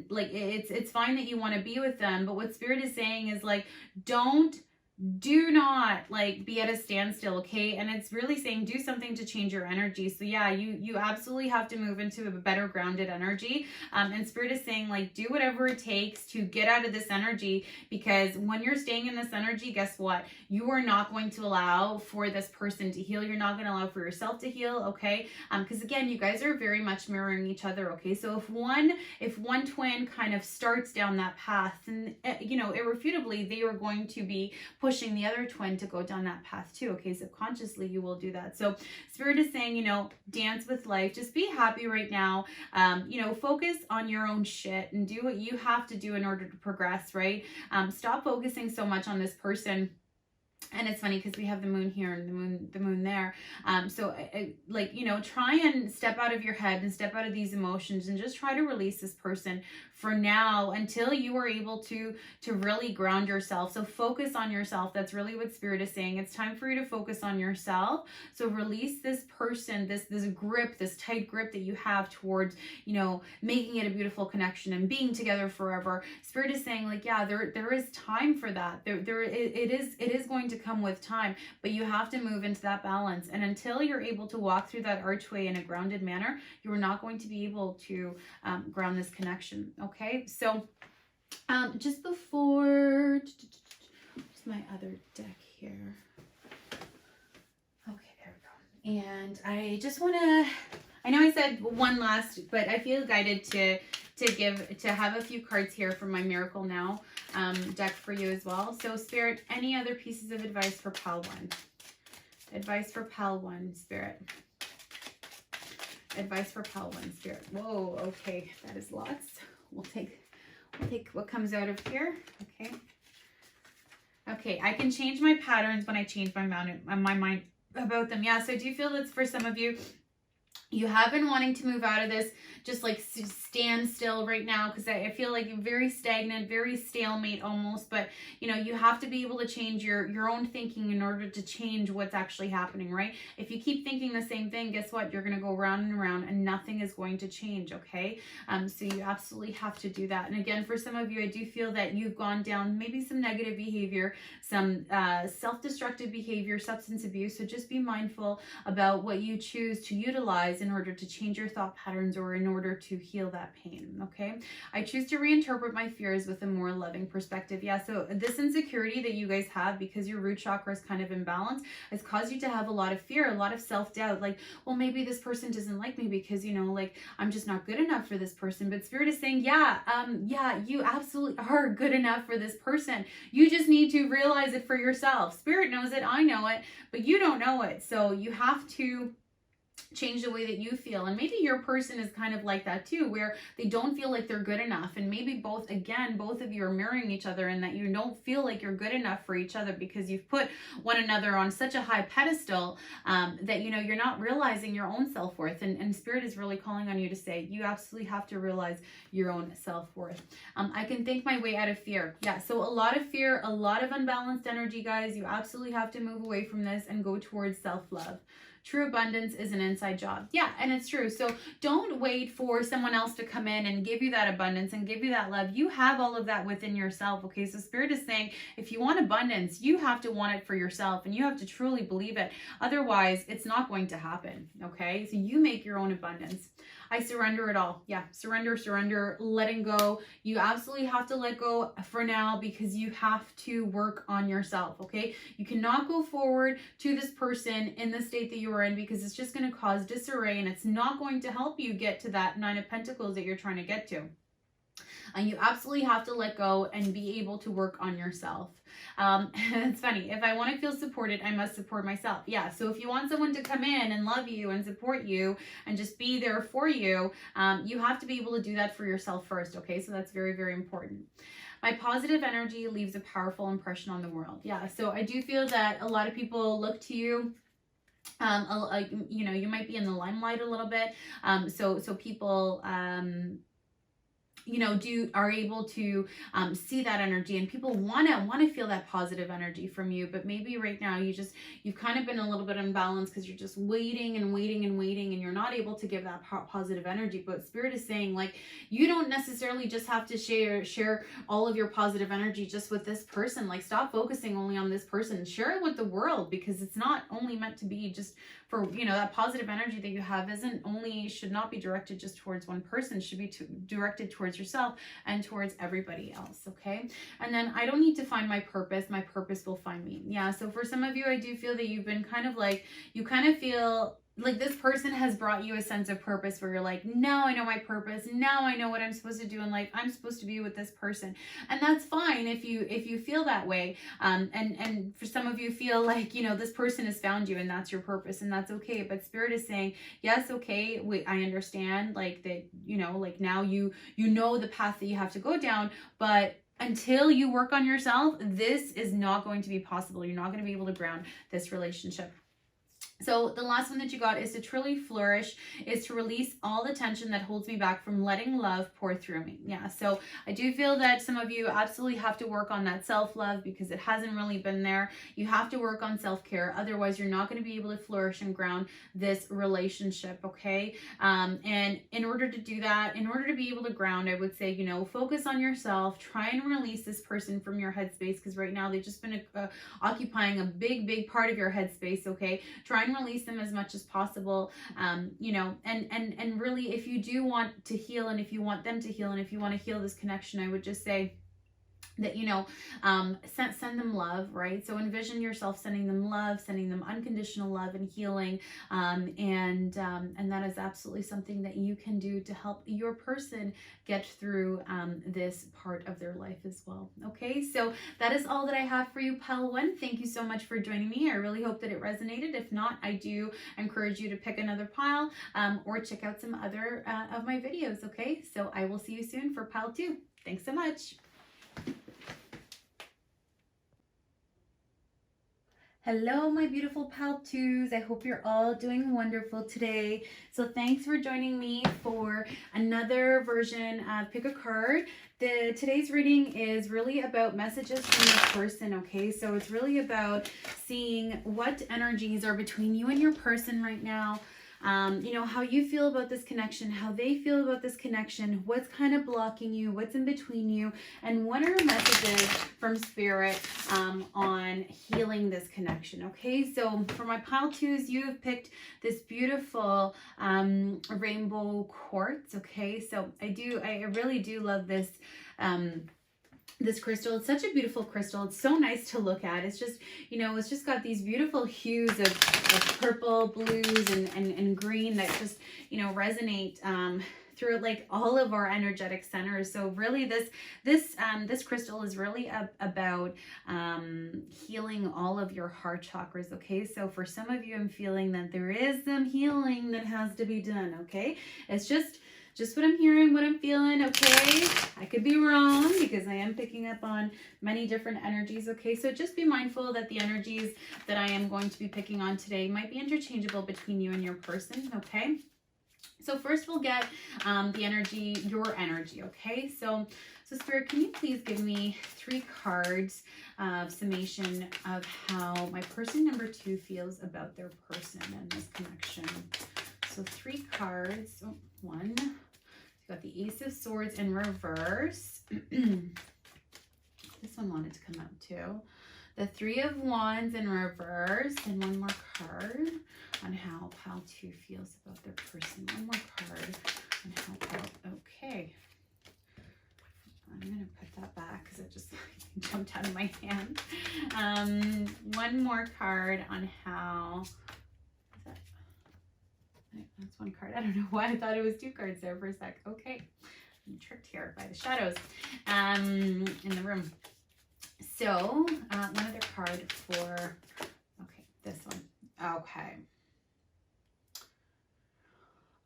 Like it's fine that you want to be with them, but what Spirit is saying is, like, do not like be at a standstill. Okay, and it's really saying do something to change your energy. So yeah, you absolutely have to move into a better grounded energy, and Spirit is saying, like, do whatever it takes to get out of this energy, because when you're staying in this energy, guess what, you are not going to allow for this person to heal. You're not going to allow for yourself to heal. Okay, because again, you guys are very much mirroring each other. Okay, so if one twin kind of starts down that path, then you know, irrefutably they are going to be pushing the other twin to go down that path too. Okay, subconsciously you will do that. So Spirit is saying, you know, dance with life. Just be happy right now. You know, focus on your own shit and do what you have to do in order to progress, right? Stop focusing so much on this person. And it's funny because we have the moon here and the moon there. So like, you know, try and step out of your head and step out of these emotions and just try to release this person for now until you are able to really ground yourself. So focus on yourself. That's really what Spirit is saying. It's time for you to focus on yourself. So release this person, this grip, this tight grip that you have towards, you know, making it a beautiful connection and being together forever. Spirit is saying, like, yeah, there is time for that. It is going to come with time, but you have to move into that balance. And until you're able to walk through that archway in a grounded manner, you are not going to be able to ground this connection. Okay, so just before, where's my other deck here? Okay, there we go. And I just want to, I know I said one last, but I feel guided to have a few cards here from my Miracle Now deck for you as well. So Spirit, any other pieces of advice for Pile 1? Advice for Pile 1, Spirit. Advice for Pile 1, Spirit. Whoa, okay, that is lots. We'll take what comes out of here. Okay. Okay, I can change my patterns when I change my mind about them. Yeah, so I do feel that for some of you, you have been wanting to move out of this, just like stand still right now, because I feel like you're very stagnant, very stalemate almost. But you know, you have to be able to change your own thinking in order to change what's actually happening, right? If you keep thinking the same thing, guess what? You're going to go round and around and nothing is going to change. Okay, so you absolutely have to do that. And again, for some of you, I do feel that you've gone down maybe some negative behavior, some self-destructive behavior, substance abuse. So just be mindful about what you choose to utilize in order to change your thought patterns or in order to heal that pain, okay? I choose to reinterpret my fears with a more loving perspective. Yeah, so this insecurity that you guys have because your root chakra is kind of imbalanced has caused you to have a lot of fear, a lot of self-doubt. Like, well, maybe this person doesn't like me because, you know, like, I'm just not good enough for this person. But Spirit is saying, yeah, you absolutely are good enough for this person. You just need to realize it for yourself. Spirit knows it, I know it, but you don't know it. So you have to change the way that you feel. And maybe your person is kind of like that too, where they don't feel like they're good enough. And maybe both of you are mirroring each other, and that you don't feel like you're good enough for each other because you've put one another on such a high pedestal that, you know, you're not realizing your own self-worth. And Spirit is really calling on you to say, you absolutely have to realize your own self-worth. I can think my way out of fear. Yeah, so a lot of fear, a lot of unbalanced energy, guys. You absolutely have to move away from this and go towards self-love. True abundance is an inside job. Yeah, and it's true. So don't wait for someone else to come in and give you that abundance and give you that love. You have all of that within yourself, okay? So Spirit is saying, if you want abundance, you have to want it for yourself, and you have to truly believe it. Otherwise, it's not going to happen, okay? So you make your own abundance. I surrender it all. Yeah, surrender, letting go. You absolutely have to let go for now because you have to work on yourself, okay? You cannot go forward to this person in the state that you are in because it's just going to cause disarray, and it's not going to help you get to that 9 of Pentacles that you're trying to get to. And you absolutely have to let go and be able to work on yourself. It's funny. If I want to feel supported, I must support myself. Yeah. So if you want someone to come in and love you and support you and just be there for you, you have to be able to do that for yourself first. Okay. So that's very, very important. My positive energy leaves a powerful impression on the world. Yeah. So I do feel that a lot of people look to you. You know, you might be in the limelight a little bit. So people, you know, are able to see that energy, and people want to feel that positive energy from you. But maybe right now you've kind of been a little bit unbalanced because you're just waiting and you're not able to give that positive energy. But Spirit is saying, like, you don't necessarily just have to share all of your positive energy just with this person. Like, stop focusing only on this person. Share it with the world, because it's not only meant to be just for, you know, that positive energy that you have should not be directed just towards one person. It should be directed towards yourself and towards everybody else, okay? And then I don't need to find my purpose will find me. Yeah, so for some of you, I do feel that you've been kind of like, you kind of feel like this person has brought you a sense of purpose where you're like, now I know my purpose. Now I know what I'm supposed to do in life. I'm supposed to be with this person. And that's fine if you feel that way. And for some of you feel like, you know, this person has found you and that's your purpose, and that's okay. But Spirit is saying, yes, okay, I understand, like, that, you know, like, now you know the path that you have to go down, but until you work on yourself, this is not going to be possible. You're not going to be able to ground this relationship. So the last one that you got is to truly flourish, is to release all the tension that holds me back from letting love pour through me. Yeah, so I do feel that some of you absolutely have to work on that self-love because it hasn't really been there. You have to work on self-care. Otherwise, you're not going to be able to flourish and ground this relationship, okay? And in order to do that, in order to be able to ground, I would say, you know, focus on yourself. Try and release this person from your headspace, because right now they've just been occupying a big part of your headspace, okay? Try and release them as much as possible, you know, and really, if you do want to heal, and if you want them to heal, and if you want to heal this connection, I would just say that, you know, send them love, right? So envision yourself sending them love, sending them unconditional love and healing, and that is absolutely something that you can do to help your person get through this part of their life as well. Okay, so that is all that I have for you, Pile 1. Thank you so much for joining me. I really hope that it resonated. If not, I do encourage you to pick another pile or check out some other of my videos. Okay, so I will see you soon for Pile 2. Thanks so much. Hello, my beautiful Pile 2s. I hope you're all doing wonderful today. So thanks for joining me for another version of Pick a Card. Today's reading is really about messages from this person, okay? So it's really about seeing what energies are between you and your person right now. You know, how you feel about this connection, how they feel about this connection, what's kind of blocking you, what's in between you, and what are messages from Spirit on on healing this connection. Okay, so for my pile twos, you have picked this beautiful rainbow quartz. Okay, so I really do love this this crystal. It's such a beautiful crystal. It's so nice to look at. It's just, you know, it's just got these beautiful hues of purple, blues, and green that just, you know, resonate through like all of our energetic centers. So really this crystal is really about healing all of your heart chakras. Okay, so for some of you, I'm feeling that there is some healing that has to be done. Okay, it's just what I'm hearing, what I'm feeling. Okay, I could be wrong because I am picking up on many different energies. Okay, so just be mindful that the energies that I am going to be picking on today might be interchangeable between you and your person. Okay, so first we'll get the energy, your energy. Okay, so Spirit, can you please give me 3 cards of summation of how my person number 2 feels about their person and this connection? So 3 cards. Oh, 1. Got the Ace of Swords in reverse. This one wanted to come out too. The 3 of Wands in reverse. And 1 more card on how pile 2 feels about their person. 1 more card on how pile... Okay. I'm going to put that back because it just jumped out of my hand. 1 more card on how... That's 1 card. I don't know why I thought it was 2 cards there for a sec. Okay, I'm tricked here by the shadows in the room. So 1 other card for, okay, this one. Okay.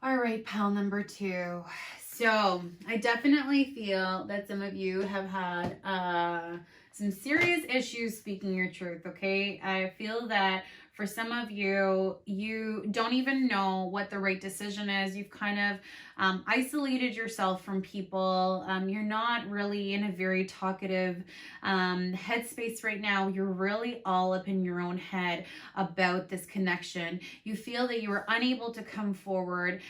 All right, pile number 2. So I definitely feel that some of you have had some serious issues speaking your truth. Okay, I feel that for some of you, you don't even know what the right decision is. You've kind of isolated yourself from people. You're not really in a very talkative headspace right now. You're really all up in your own head about this connection. You feel that you are unable to come forward.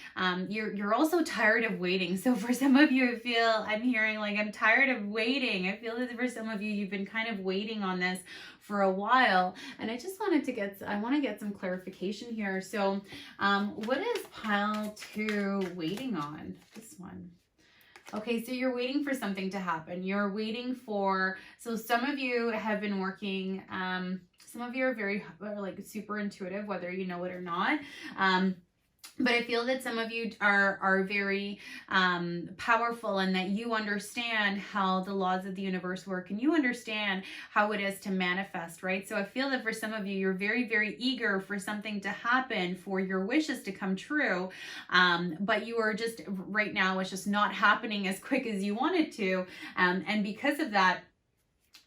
You're also tired of waiting. So for some of you, I'm hearing like, I'm tired of waiting. I feel that for some of you, you've been kind of waiting on this for a while. And I just wanted to I want to get some clarification here. So what is pile 2 waiting on? This one. Okay, so you're waiting for something to happen. You're waiting for, so some of you have been working, some of you are very like super intuitive, whether you know it or not. But I feel that some of you are very powerful and that you understand how the laws of the universe work and you understand how it is to manifest, right? So I feel that for some of you, you're very, very eager for something to happen, for your wishes to come true. But you are just, right now, it's just not happening as quick as you want it to. And because of that,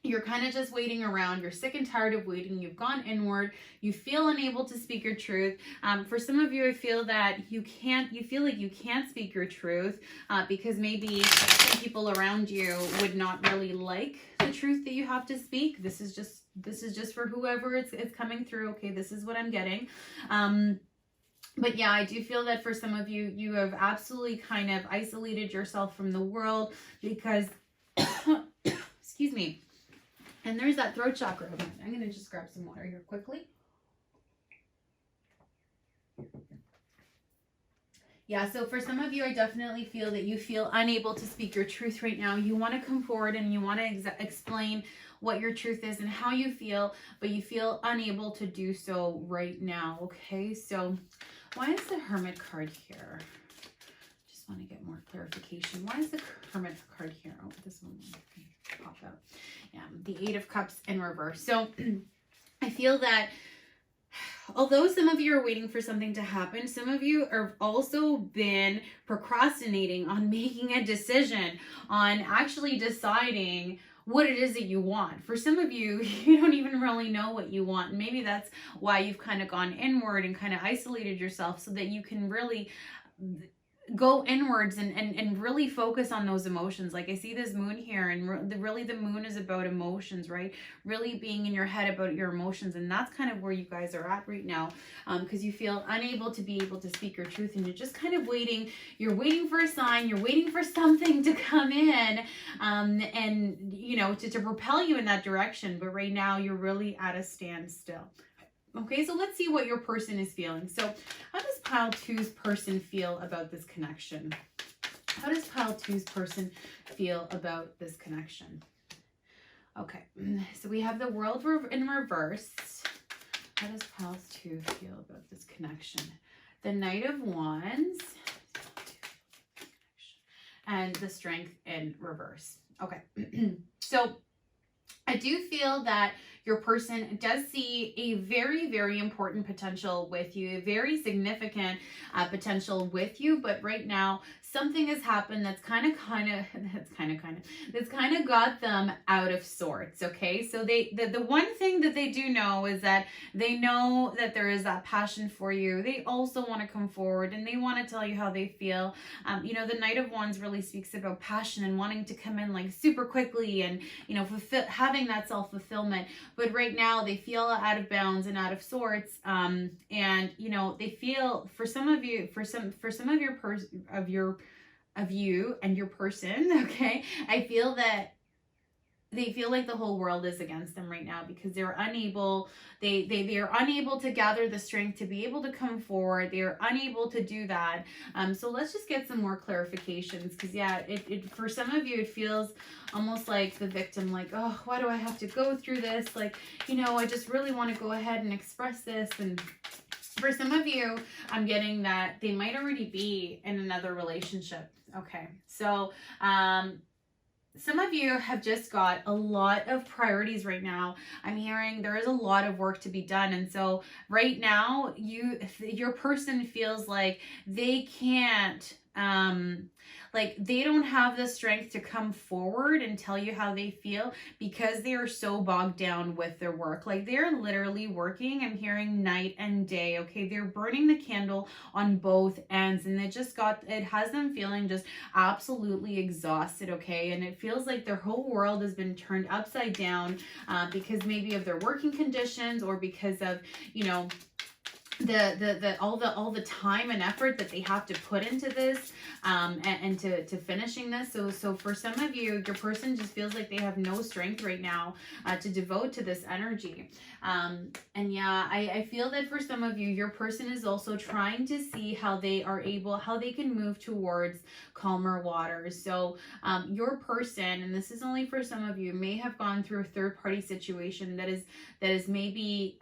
you're kind of just waiting around. You're sick and tired of waiting. You've gone inward. You feel unable to speak your truth. For some of you, I feel that you feel like you can't speak your truth because maybe some people around you would not really like the truth that you have to speak. This is just for whoever it's coming through. Okay, this is what I'm getting. But yeah, I do feel that for some of you, you have absolutely kind of isolated yourself from the world because, excuse me, and there's that throat chakra. I'm going to just grab some water here quickly. Yeah, so for some of you, I definitely feel that you feel unable to speak your truth right now. You want to come forward and you want to explain what your truth is and how you feel, but you feel unable to do so right now. Okay, so why is the Hermit card here? Just want to get more clarification. Why is the Hermit card here? Oh, this one pop out. Yeah, the 8 of Cups in reverse. So I feel that although some of you are waiting for something to happen, some of you have also been procrastinating on making a decision, on actually deciding what it is that you want. For some of you, you don't even really know what you want. And maybe that's why you've kind of gone inward and kind of isolated yourself so that you can really go inwards and really focus on those emotions. Like I see this moon here, and really the moon is about emotions, right? Really being in your head about your emotions. And that's kind of where you guys are at right now, because you feel unable to be able to speak your truth, and you're just kind of waiting. You're waiting for a sign, you're waiting for something to come in, and you know, to propel you in that direction. But right now you're really at a standstill. Okay, so let's see what your person is feeling. So how does pile two's person feel about this connection? How does pile two's person feel about this connection? Okay, so we have the world in reverse. How does pile two feel about this connection? The Knight of Wands and the Strength in reverse. Okay, so I do feel that your person does see a very, very important potential with you, a very significant potential with you. But right now, something has happened that's kind of got them out of sorts. Okay, so the one thing that they do know is that they know that there is that passion for you. They also want to come forward and they want to tell you how they feel. You know, the Knight of Wands really speaks about passion and wanting to come in like super quickly and, you know, having that self-fulfillment. But right now they feel out of bounds and out of sorts. And you know, they feel for some of you, for some of you and your person, okay, I feel that they feel like the whole world is against them right now because they're unable, they're unable to gather the strength to be able to come forward. They're unable to do that. So let's just get some more clarifications, because yeah, it for some of you, it feels almost like the victim, like, oh, why do I have to go through this? Like, you know, I just really want to go ahead and express this. And for some of you, I'm getting that they might already be in another relationship. Okay, so some of you have just got a lot of priorities right now. I'm hearing there is a lot of work to be done. And so right now, your person feels like they can't, like they don't have the strength to come forward and tell you how they feel because they are so bogged down with their work. Like they're literally working, I'm hearing night and day. Okay, they're burning the candle on both ends, and it has them feeling just absolutely exhausted. Okay, and it feels like their whole world has been turned upside down because maybe of their working conditions, or because of, you know, all the time and effort that they have to put into this and to finishing this. So for some of you, your person just feels like they have no strength right now to devote to this energy. And yeah, I feel that for some of you, your person is also trying to see how they can move towards calmer waters. So your person, and this is only for some of you, may have gone through a third-party situation that is maybe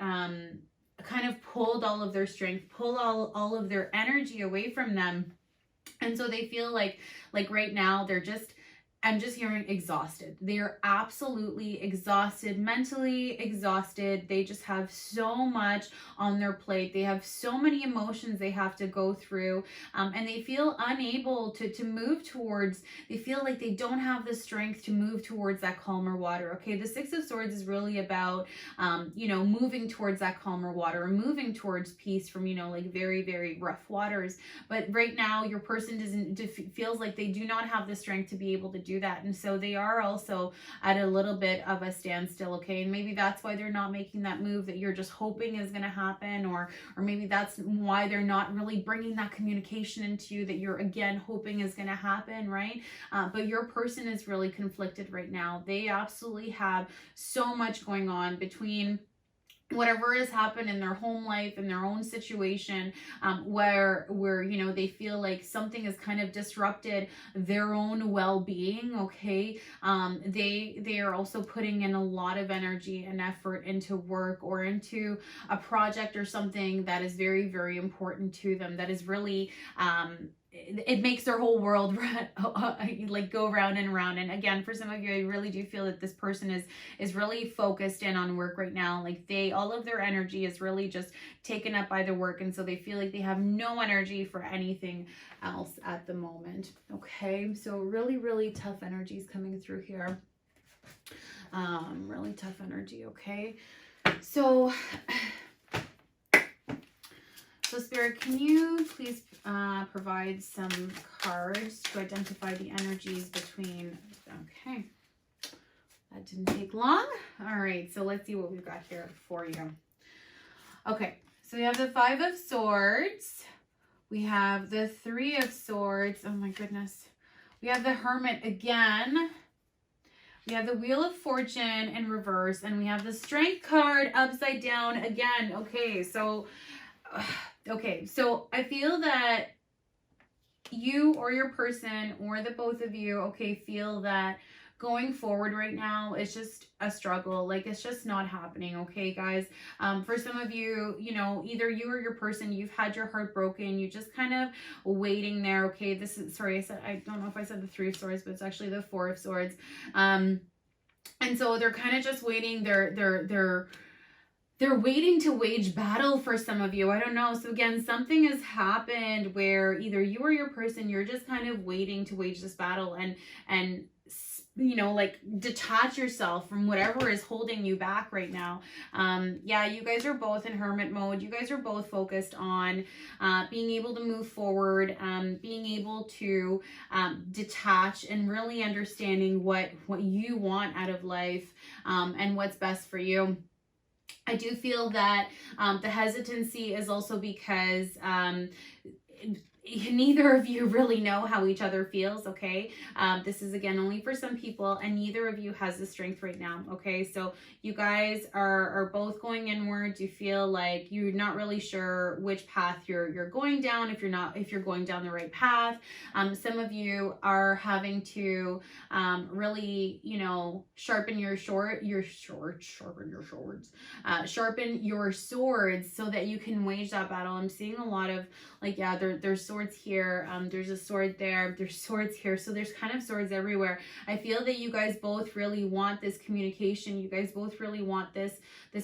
kind of pulled all of their strength, pull all of their energy away from them. And so they feel like right now I'm just hearing exhausted. They're absolutely exhausted, mentally exhausted. They just have so much on their plate. They have so many emotions they have to go through, and they feel unable to move towards, they feel like they don't have the strength to move towards that calmer water. Okay, the Six of Swords is really about, you know, moving towards that calmer water, or moving towards peace from, you know, like very, very rough waters. But right now, your person feels like they do not have the strength to be able to do that, and so they are also at a little bit of a standstill. Okay, and maybe that's why they're not making that move that you're just hoping is going to happen, or maybe that's why they're not really bringing that communication into you that you're again hoping is going to happen, right? But your person is really conflicted right now. They absolutely have so much going on between whatever has happened in their home life, in their own situation, where you know, they feel like something has kind of disrupted their own well-being. Okay, they are also putting in a lot of energy and effort into work or into a project or something that is very, very important to them, that is really it makes their whole world like go round and round. And again, for some of you, I really do feel that this person is really focused in on work right now. Like all of their energy is really just taken up by their work, and so they feel like they have no energy for anything else at the moment. Okay, so really, really tough energies coming through here. Really tough energy. Okay, so So Spirit, can you please provide some cards to identify the energies between, okay. That didn't take long. All right, so let's see what we've got here for you. Okay, so we have the Five of Swords. We have the Three of Swords. Oh my goodness. We have the Hermit again. We have the Wheel of Fortune in reverse, and we have the Strength card upside down again. Okay, so I feel that you or your person or the both of you, okay, feel that going forward right now is just a struggle. Like, it's just not happening. Okay, guys. For some of you, you know, either you or your person, you've had your heart broken. You just kind of waiting there. Okay, this is, sorry, I don't know if I said the Three of Swords, but it's actually the Four of Swords. And so they're kind of just waiting. They're waiting to wage battle for some of you. I don't know. So again, something has happened where either you or your person, you're just kind of waiting to wage this battle and you know, like, detach yourself from whatever is holding you back right now. Yeah, you guys are both in hermit mode. You guys are both focused on being able to move forward, being able to detach and really understanding what you want out of life, and what's best for you. I do feel that the hesitancy is also because neither of you really know how each other feels, okay? This is, again, only for some people, and neither of you has the strength right now, okay? So you guys are both going inward. You feel like you're not really sure which path you're going down, if you're going down the right path. Some of you are having to really, you know, sharpen your swords so that you can wage that battle. I'm seeing a lot of, like, yeah, there's swords here, there's a sword there, there's swords here, so there's kind of swords everywhere. I feel that you guys both really want this communication. You guys both really want this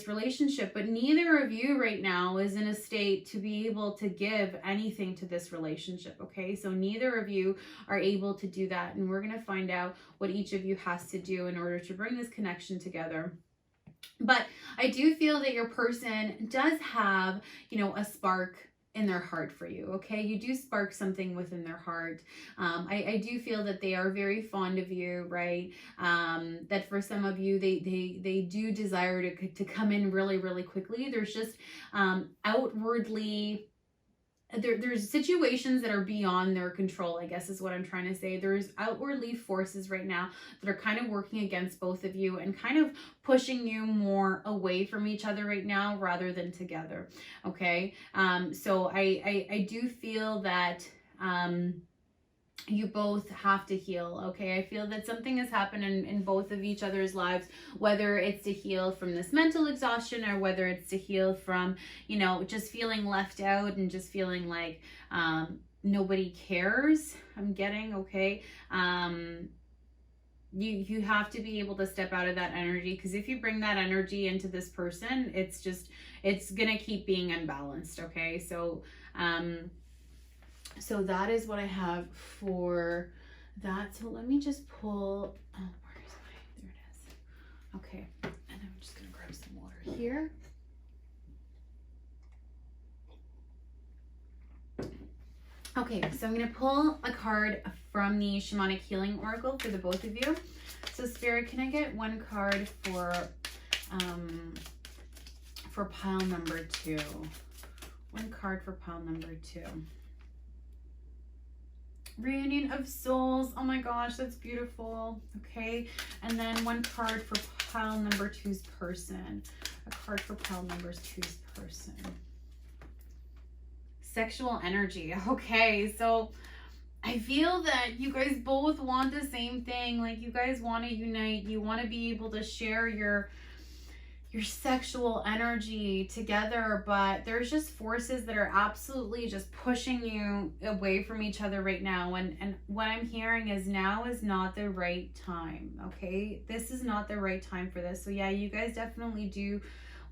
relationship, but neither of you right now is in a state to be able to give anything to this relationship, okay? So neither of you are able to do that, and we're going to find out what each of you has to do in order to bring this connection together. But I do feel that your person does have, you know, a spark in their heart for you, okay? You do spark something within their heart. I do feel that they are very fond of you, right? That for some of you, they do desire to come in really, really quickly. There's just outwardly, there's situations that are beyond their control, I guess is what I'm trying to say. There's outwardly forces right now that are kind of working against both of you and kind of pushing you more away from each other right now rather than together, okay? So I do feel that you both have to heal, okay? I feel that something has happened in both of each other's lives, whether it's to heal from this mental exhaustion or whether it's to heal from, you know, just feeling left out and just feeling like nobody cares, I'm getting, okay? You have to be able to step out of that energy, because if you bring that energy into this person, it's gonna keep being unbalanced, okay? So so that is what I have for that. So let me just pull, oh, where's my, there it is. Okay, and I'm just gonna grab some water here. Okay, so I'm gonna pull a card from the Shamanic Healing Oracle for the both of you. So Spirit, can I get one card for pile number 2? One card for pile number 2. Reunion of Souls. Oh my gosh, that's beautiful. Okay, and then one card for pile number 2's person. A card for pile number 2's person. Sexual energy. Okay, so I feel that you guys both want the same thing. Like, you guys want to unite. You want to be able to share your sexual energy together, but there's just forces that are absolutely just pushing you away from each other right now. And what I'm hearing is now is not the right time, okay? This is not the right time for this. So yeah, you guys definitely do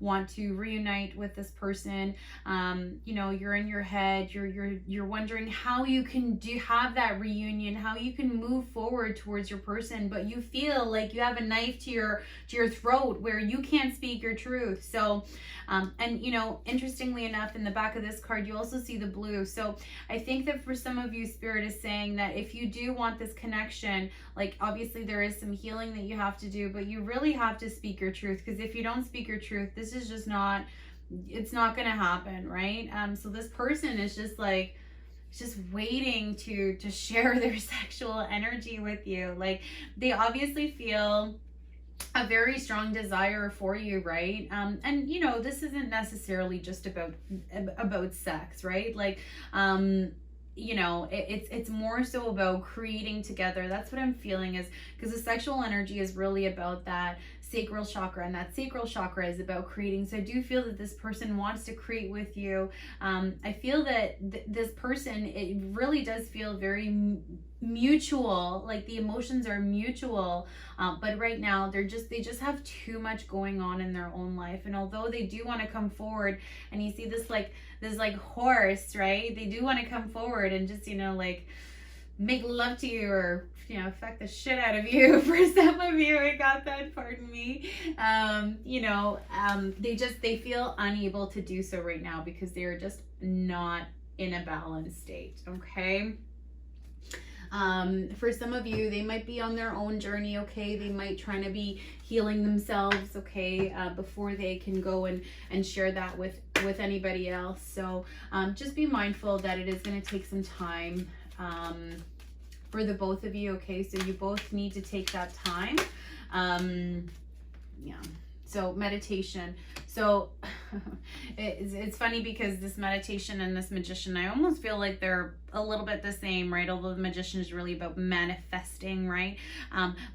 want to reunite with this person. You know, you're in your head, you're wondering how you can have that reunion, how you can move forward towards your person, but you feel like you have a knife to your throat where you can't speak your truth. So and you know, interestingly enough, in the back of this card you also see the blue. So I think that for some of you, Spirit is saying that if you do want this connection, like obviously there is some healing that you have to do, but you really have to speak your truth, because if you don't speak your truth, this is just not, it's not gonna happen, right? So this person is just like, just waiting to share their sexual energy with you. Like they obviously feel a very strong desire for you, right? And you know, this isn't necessarily just about sex, right? Like you know, it's more so about creating together. That's what I'm feeling, is because the sexual energy is really about that sacral chakra, and that sacral chakra is about creating. So I do feel that this person wants to create with you. I feel that this person, it really does feel very mutual, like the emotions are mutual, but right now they just have too much going on in their own life. And although they do want to come forward, and you see this horse, right? They do want to come forward and just, you know, like make love to you, or you know, fuck the shit out of you. For some of you, I got that, pardon me. You know, they feel unable to do so right now because they're just not in a balanced state. Okay. For some of you, they might be on their own journey, okay? They might try to be healing themselves, okay, before they can go and share that with anybody else. So just be mindful that it is going to take some time for the both of you, okay? So you both need to take that time. Yeah. So meditation. So it's funny because this meditation and this magician, I almost feel like they're a little bit the same, right? Although the magician is really about manifesting, right?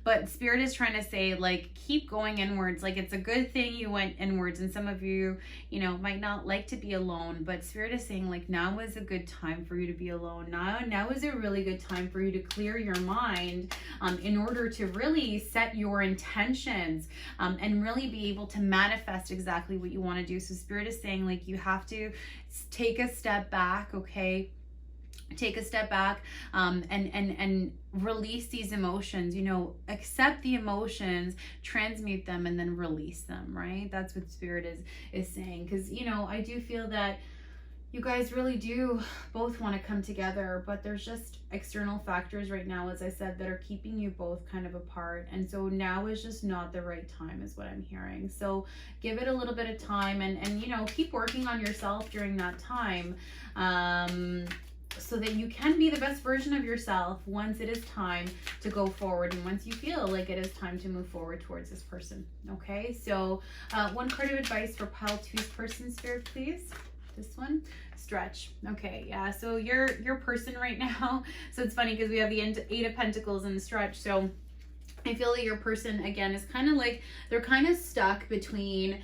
But Spirit is trying to say, like, keep going inwards. Like, it's a good thing you went inwards, and some of you, you know, might not like to be alone, but Spirit is saying, like, now is a good time for you to be alone. Now is a really good time for you to clear your mind in order to really set your intentions and really be able to manifest exactly what you want to do. So Spirit is saying, like, you have to take a step back, okay? Take a step back and release these emotions, you know, accept the emotions, transmute them, and then release them, right? That's what Spirit is saying. Because, you know, I do feel that you guys really do both want to come together, but there's just external factors right now, as I said, that are keeping you both kind of apart. And so now is just not the right time, is what I'm hearing. So give it a little bit of time, and you know, keep working on yourself during that time, so that you can be the best version of yourself once it is time to go forward, and once you feel like it is time to move forward towards this person. Okay, so one card of advice for pile 2's person, Spirit, please. This one, stretch. Okay, yeah, so your person right now, so it's funny because we have the 8 of Pentacles and the stretch. So I feel that your person, again, is kind of like, they're kind of stuck between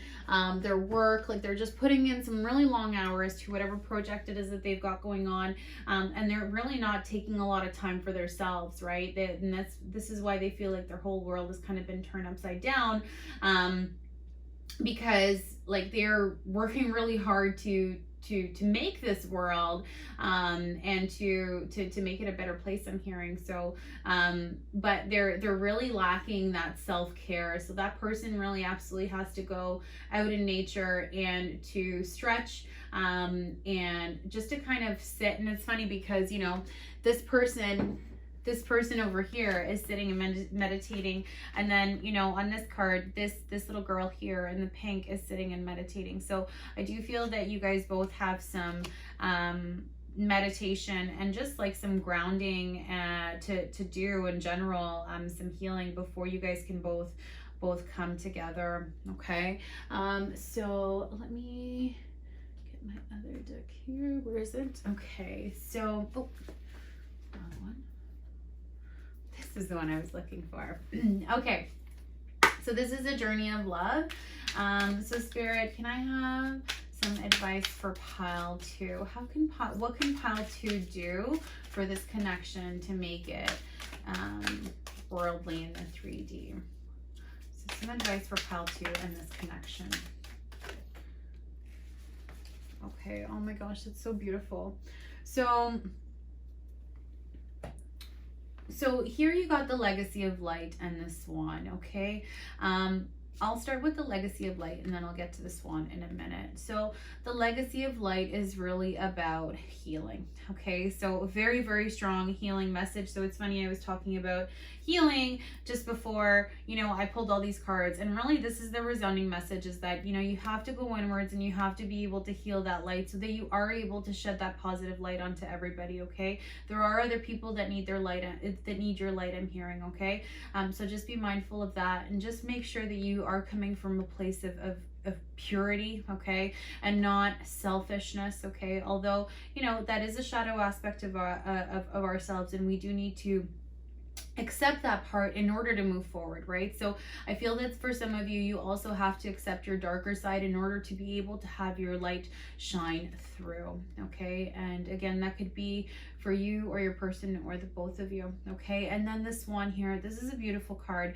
their work, like they're just putting in some really long hours to whatever project it is that they've got going on, and they're really not taking a lot of time for themselves, right? And this is why they feel like their whole world has kind of been turned upside down, because like they're working really hard to make this world and to make it a better place, I'm hearing. So but they're really lacking that self-care. So that person really absolutely has to go out in nature and to stretch and just to kind of sit. And it's funny because, you know, this person over here is sitting and meditating, and then, you know, on this card, this little girl here in the pink is sitting and meditating. So I do feel that you guys both have some meditation and just like some grounding to do in general, some healing before you guys can both come together. Okay, so let me get my other deck here. Where is it? Okay, so wrong one. This is the one I was looking for. Okay, so this is a journey of love. So Spirit, can I have some advice for pile 2? What can pile 2 do for this connection to make it worldly in the 3D? So some advice for pile 2 and this connection. Okay, oh my gosh, that's so beautiful. So here you got the legacy of light and the swan, okay? I'll start with the legacy of light and then I'll get to the swan in a minute. So the legacy of light is really about healing, okay? So a very, very strong healing message. So it's funny, I was talking about healing just before, you know, I pulled all these cards, and really this is the resounding message, is that, you know, you have to go inwards and you have to be able to heal that light so that you are able to shed that positive light onto everybody, okay? There are other people that need their light, that need your light, I'm hearing, okay? So just be mindful of that, and just make sure that you are coming from a place of purity, okay, and not selfishness, okay? Although, you know, that is a shadow aspect of ourselves, and we do need to accept that part in order to move forward, right? So I feel that for some of you, you also have to accept your darker side in order to be able to have your light shine through, okay? And again, that could be for you or your person or the both of you, okay? And then this one here, this is a beautiful card.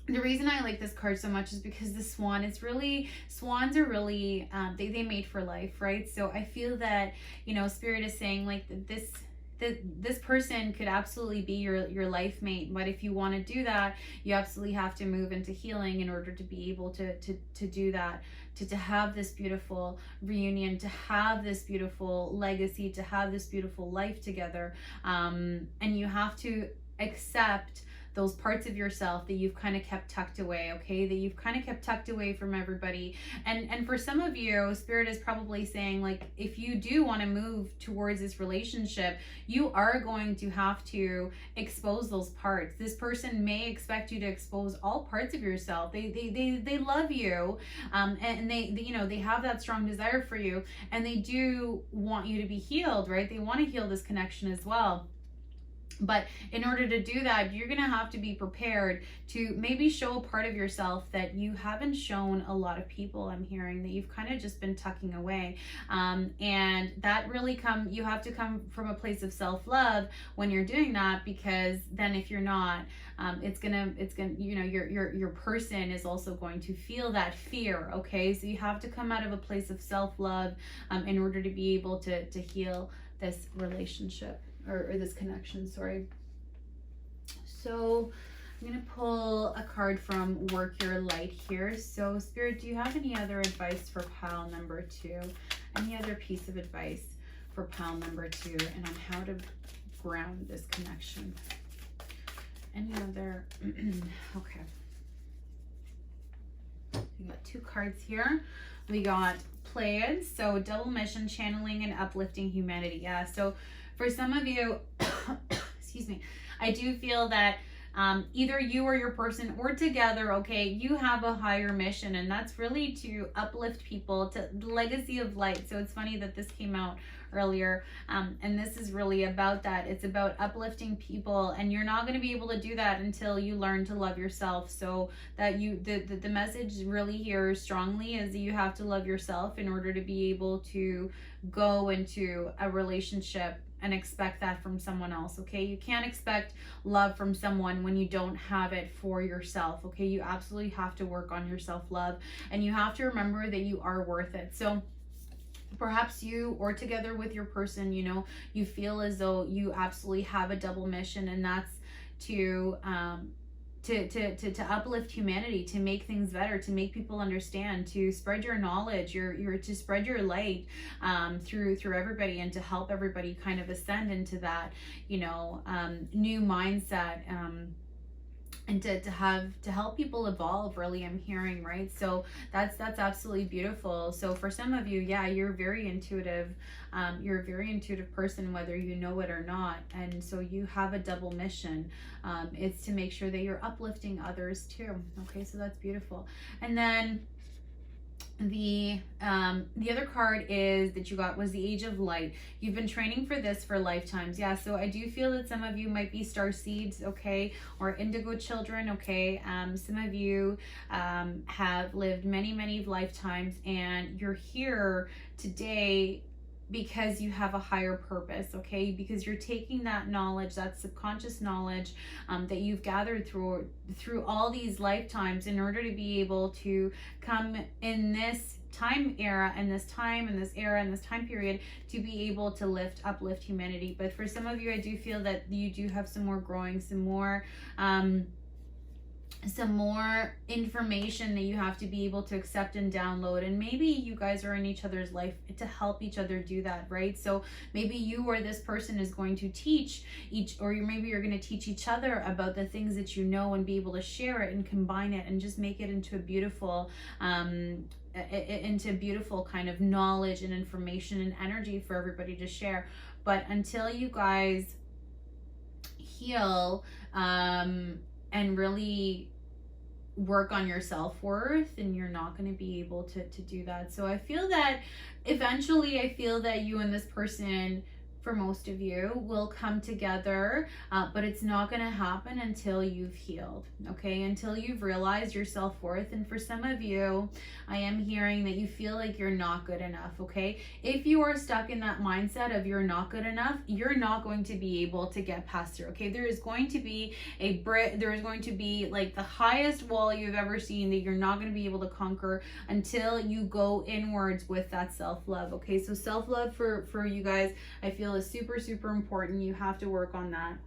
The reason I like this card so much is because the swan is really, swans are really, they made for life, right? So I feel that, you know, Spirit is saying like this person could absolutely be your life mate, but if you want to do that, you absolutely have to move into healing in order to be able to do that, to have this beautiful reunion, to have this beautiful legacy, to have this beautiful life together, and you have to accept those parts of yourself that you've kind of kept tucked away, okay? That you've kind of kept tucked away from everybody. And for some of you, Spirit is probably saying, like, if you do want to move towards this relationship, you are going to have to expose those parts. This person may expect you to expose all parts of yourself. They love you, and they you know, they have that strong desire for you, and they do want you to be healed, right? They want to heal this connection as well. But in order to do that, you're going to have to be prepared to maybe show a part of yourself that you haven't shown a lot of people, I'm hearing, that you've kind of just been tucking away. And that really you have to come from a place of self-love when you're doing that, because then if you're not, it's gonna, you know, your person is also going to feel that fear, okay? So you have to come out of a place of self-love in order to be able to heal this relationship. Or this connection, sorry. So I'm going to pull a card from Work Your Light here. So Spirit, do you have any other advice for pile number 2? Any other piece of advice for pile number 2 and on how to ground this connection? Any other? Okay. We got 2 cards here. We got Pleiades, so double mission, channeling and uplifting humanity. Yeah, so for some of you, excuse me, I do feel that either you or your person or together, okay, you have a higher mission, and that's really to uplift people, to the legacy of light. So it's funny that this came out earlier, and this is really about that. It's about uplifting people, and you're not going to be able to do that until you learn to love yourself. So that the message really here strongly is that you have to love yourself in order to be able to go into a relationship and expect that from someone else, okay? You can't expect love from someone when you don't have it for yourself, okay? You absolutely have to work on your self-love, and you have to remember that you are worth it. So perhaps you, or together with your person, you know, you feel as though you absolutely have a double mission, and that's to uplift humanity, to make things better, to make people understand, to spread your knowledge, to spread your light through everybody, and to help everybody kind of ascend into that, you know, new mindset, and to help people evolve, really, I'm hearing, right? So that's absolutely beautiful. So for some of you, yeah, you're very intuitive. You're a very intuitive person, whether you know it or not. And so you have a double mission. It's to make sure that you're uplifting others too. Okay, so that's beautiful. And then the other card is that you got was the Age of Light. You've been training for this for lifetimes. Yeah, so I do feel that some of you might be star seeds, okay, or indigo children, okay. Some of you have lived many lifetimes, and you're here today because you have a higher purpose, okay? Because you're taking that knowledge, that subconscious knowledge that you've gathered through all these lifetimes, in order to be able to come in this time era and this time and this era and this time period to be able to uplift humanity. But for some of you, I do feel that you do have some more growing, some more information that you have to be able to accept and download. And maybe you guys are in each other's life to help each other do that, right? So maybe you or this person is going to teach maybe you're going to teach each other about the things that you know and be able to share it and combine it and just make it into a beautiful kind of knowledge and information and energy for everybody to share. But until you guys heal and really work on your self-worth, and you're not going to be able to do that. So I feel that eventually, you and this person, for most of you, will come together, but it's not going to happen until you've healed, okay? Until you've realized your self-worth. And for some of you, I am hearing that you feel like you're not good enough, okay? If you are stuck in that mindset of you're not good enough, you're not going to be able to get past through, okay? There is going to be like the highest wall you've ever seen that you're not going to be able to conquer until you go inwards with that self-love, okay? So self-love for you guys, I feel, is super, super important. You have to work on that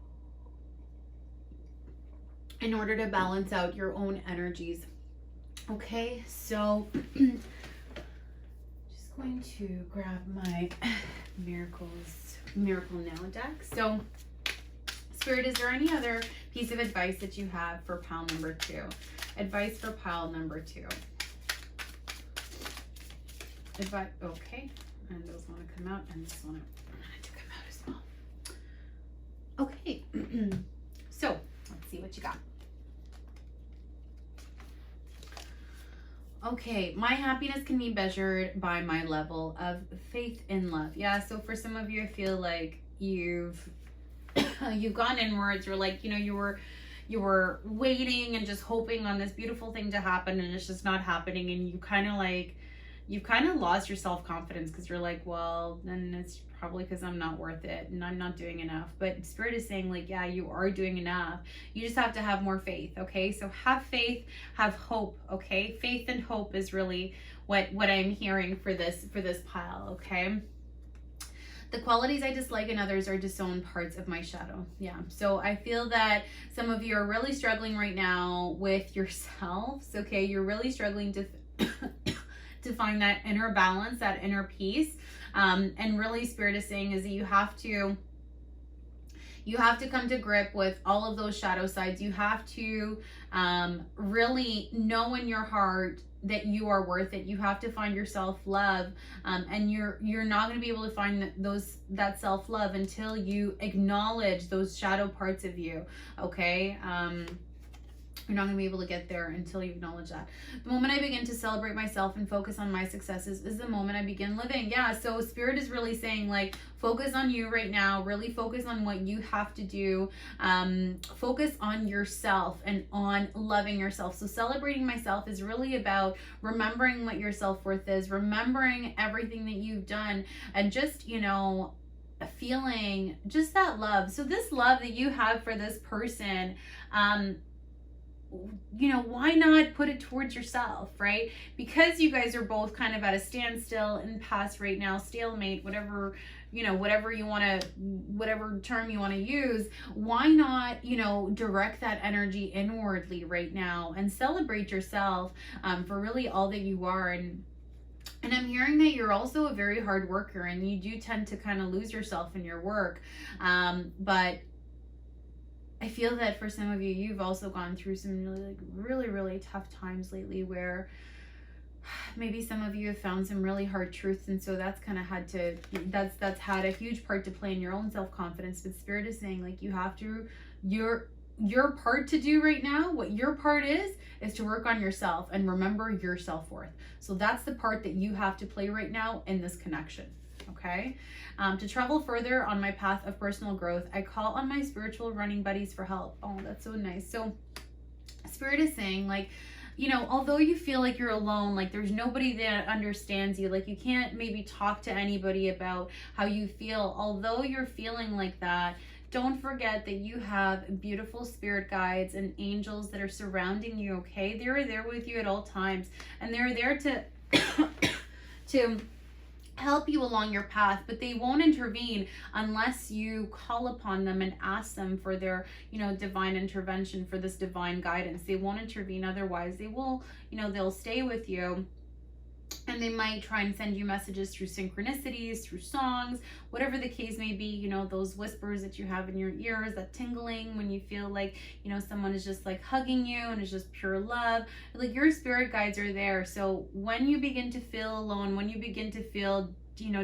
in order to balance out your own energies. Okay, so just going to grab my miracle now deck. So Spirit, is there any other piece of advice that you have for pile number 2? Advice for pile number 2. Advice, okay. And those want to come out, and this one to come out as well. Okay, so let's see what you got. Okay, my happiness can be measured by my level of faith in love. Yeah, so for some of you, I feel like you've gone inwards, or like, you were waiting and just hoping on this beautiful thing to happen, and it's just not happening, and you've kind of lost your self-confidence because you're like, well, then it's probably because I'm not worth it and I'm not doing enough. But Spirit is saying, like, yeah, you are doing enough. You just have to have more faith, okay? So have faith, have hope, okay? Faith and hope is really what I'm hearing for this pile, okay? The qualities I dislike in others are disowned parts of my shadow. Yeah, so I feel that some of you are really struggling right now with yourselves, okay? You're really struggling to find that inner balance, that inner peace. And really, Spirit is saying is that you have to come to grip with all of those shadow sides. You have to really know in your heart that you are worth it. You have to find your self-love, and you're not going to be able to find that self-love until you acknowledge those shadow parts of you, okay? You're not going to be able to get there until you acknowledge that. The moment I begin to celebrate myself and focus on my successes is the moment I begin living. Yeah, so Spirit is really saying, like, focus on you right now. Really focus on what you have to do. Focus on yourself and on loving yourself. So celebrating myself is really about remembering what your self-worth is, remembering everything that you've done, and just, feeling just that love. So this love that you have for this person, why not put it towards yourself, right? Because you guys are both kind of at a standstill, impasse right now, stalemate, whatever term you want to use. Why not, direct that energy inwardly right now and celebrate yourself for really all that you are. And I'm hearing that you're also a very hard worker, and you do tend to kind of lose yourself in your work. But I feel that for some of you, you've also gone through some really tough times lately, where maybe some of you have found some really hard truths, and so that's kind of that's had a huge part to play in your own self-confidence. But Spirit is saying, like, you have to, your part to do right now, what your part is to work on yourself and remember your self-worth. So that's the part that you have to play right now in this connection. Okay, to travel further on my path of personal growth, I call on my spiritual running buddies for help. Oh, that's so nice. So Spirit is saying, like, although you feel like you're alone, like there's nobody that understands you, like you can't maybe talk to anybody about how you feel, although you're feeling like that, don't forget that you have beautiful spirit guides and angels that are surrounding you, okay? They're there with you at all times, and they're there to to help you along your path, but they won't intervene unless you call upon them and ask them for their, divine intervention, for this divine guidance. They won't intervene otherwise. They will, they'll stay with you. And they might try and send you messages through synchronicities, through songs, whatever the case may be, those whispers that you have in your ears, that tingling when you feel like, someone is just like hugging you and it's just pure love. Like, your spirit guides are there. So when you begin to feel alone, when you begin to feel,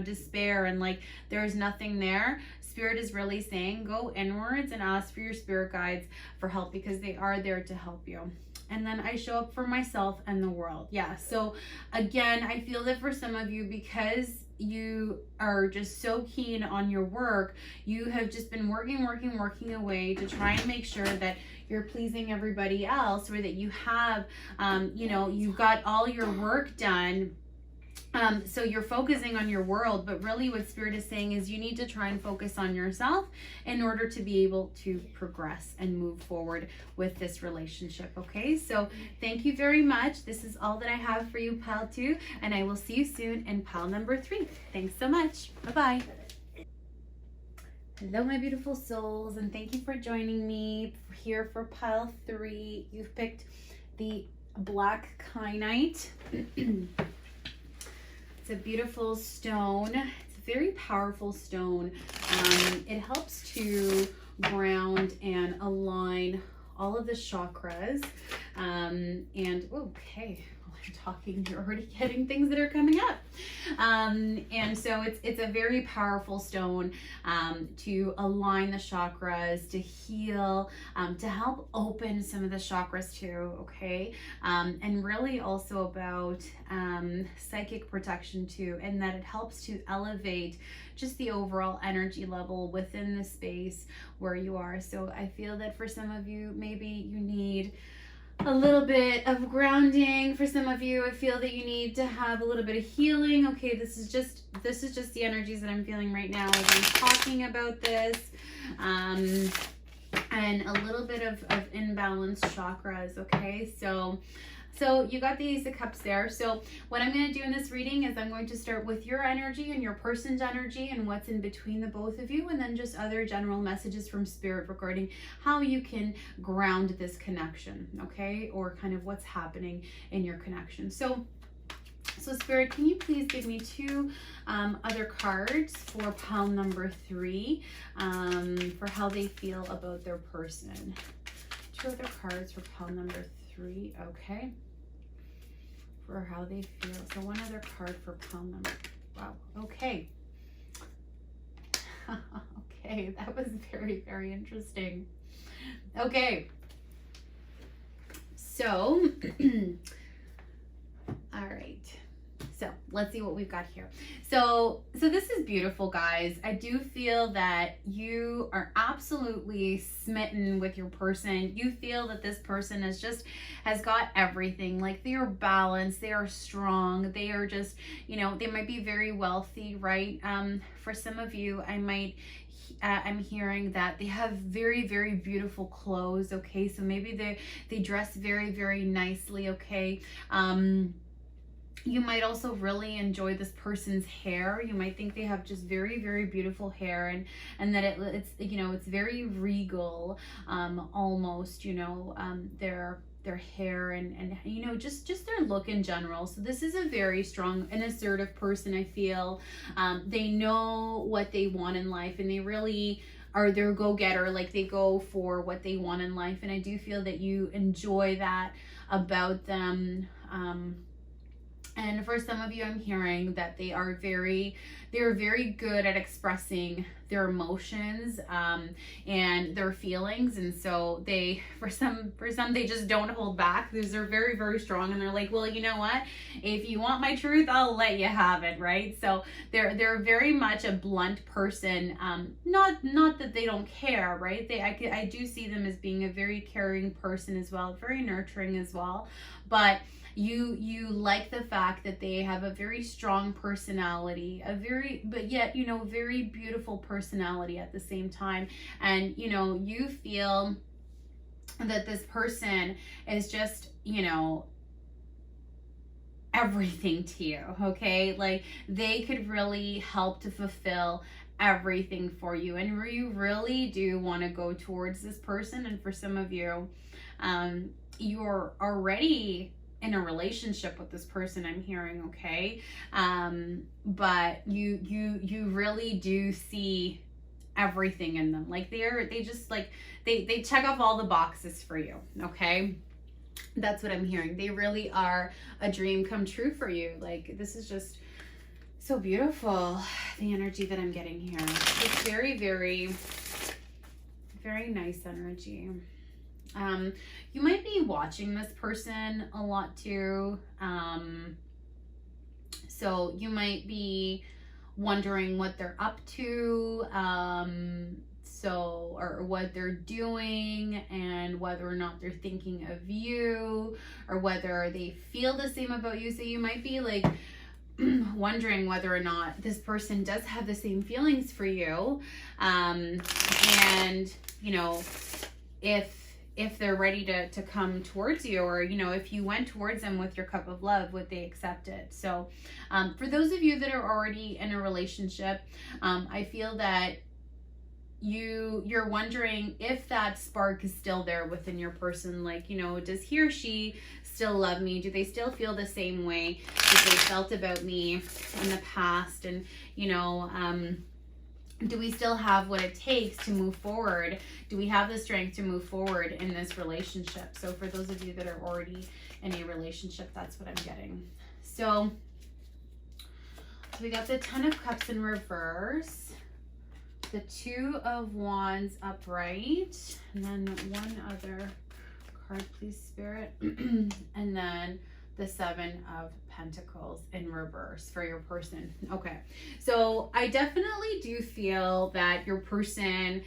despair and like there's nothing there, Spirit is really saying, go inwards and ask for your spirit guides for help, because they are there to help you. And then I show up for myself and the world. Yeah. So again, I feel that for some of you, because you are just so keen on your work, you have just been working away to try and make sure that you're pleasing everybody else, or that you have, you've got all your work done. So you're focusing on your world, but really what Spirit is saying is you need to try and focus on yourself in order to be able to progress and move forward with this relationship. Okay, so thank you very much. This is all that I have for you, pile 2, and I will see you soon in pile number 3. Thanks so much. Bye-bye. Hello, my beautiful souls, and thank you for joining me here for pile 3. You've picked the black kyanite. It's a beautiful stone. It's a very powerful stone. It helps to ground and align all of the chakras. And okay, while I'm talking, you're already getting things that are coming up. And so it's a very powerful stone to align the chakras, to heal, to help open some of the chakras too, okay? And really also about psychic protection too, and that it helps to elevate just the overall energy level within the space where you are. So I feel that for some of you, maybe you need a little bit of grounding. For some of you, I feel that you need to have a little bit of healing. Okay, this is just the energies that I'm feeling right now as I'm talking about this. And a little bit of imbalanced chakras, okay? So you got the Ace of Cups there. So what I'm going to do in this reading is I'm going to start with your energy and your person's energy and what's in between the both of you, and then just other general messages from Spirit regarding how you can ground this connection, okay? Or kind of what's happening in your connection. So Spirit, can you please give me 2 other cards for pile number 3 for how they feel about their person? 2 other cards for pile number 3, okay, for how they feel. So 1 other card for pile number, wow, okay. Okay, that was very, very interesting. Okay, so, all right. So let's see what we've got here. So this is beautiful, guys. I do feel that you are absolutely smitten with your person. You feel that this person has got everything. Like, they are balanced, they are strong, they are just, they might be very wealthy, right? For some of you, I'm hearing that they have very, very beautiful clothes, okay? So maybe they dress very, very nicely, okay? You might also really enjoy this person's hair. You might think they have just very, very beautiful hair, and that it's it's very regal, almost, their hair and just their look in general. So this is a very strong and assertive person, I feel. They know what they want in life, and they really are their go-getter. Like, they go for what they want in life, and I do feel that you enjoy that about them. And for some of you, I'm hearing that they're very good at expressing their emotions and their feelings. And so for some, they just don't hold back. They're very, very strong. And they're like, well, you know what? If you want my truth, I'll let you have it, right? So they're very much a blunt person. Not that they don't care, right? I do see them as being a very caring person as well, very nurturing as well. But you like the fact that they have a very strong personality, but yet, very beautiful personality at the same time. And, you feel that this person is just, everything to you, okay? Like, they could really help to fulfill everything for you, and you really do want to go towards this person. And for some of you, you're already in a relationship with this person, I'm hearing, okay? But you really do see everything in them. Like, they just like, they check off all the boxes for you, okay? That's what I'm hearing. They really are a dream come true for you. Like, this is just so beautiful, the energy that I'm getting here. It's very, very, very nice energy. You might be watching this person a lot too. So you might be wondering what they're up to, or what they're doing, and whether or not they're thinking of you, or whether they feel the same about you. So you might be like wondering whether or not this person does have the same feelings for you, and you know, if they're ready to come towards you, or you know, if you went towards them with your cup of love, would they accept it? So for those of you that are already in a relationship, I feel that you're wondering if that spark is still there within your person. Like, you know, does he or she still love me? Do they still feel the same way that they felt about me in the past? And you know, do we still have what it takes to move forward? Do we have the strength to move forward in this relationship? So for those of you that are already in a relationship, that's what I'm getting. So we got the 10 of Cups in reverse, the 2 of Wands upright, and then one other card, please, Spirit, and then the 7 of Pentacles in reverse for your person. Okay, so I definitely do feel that your person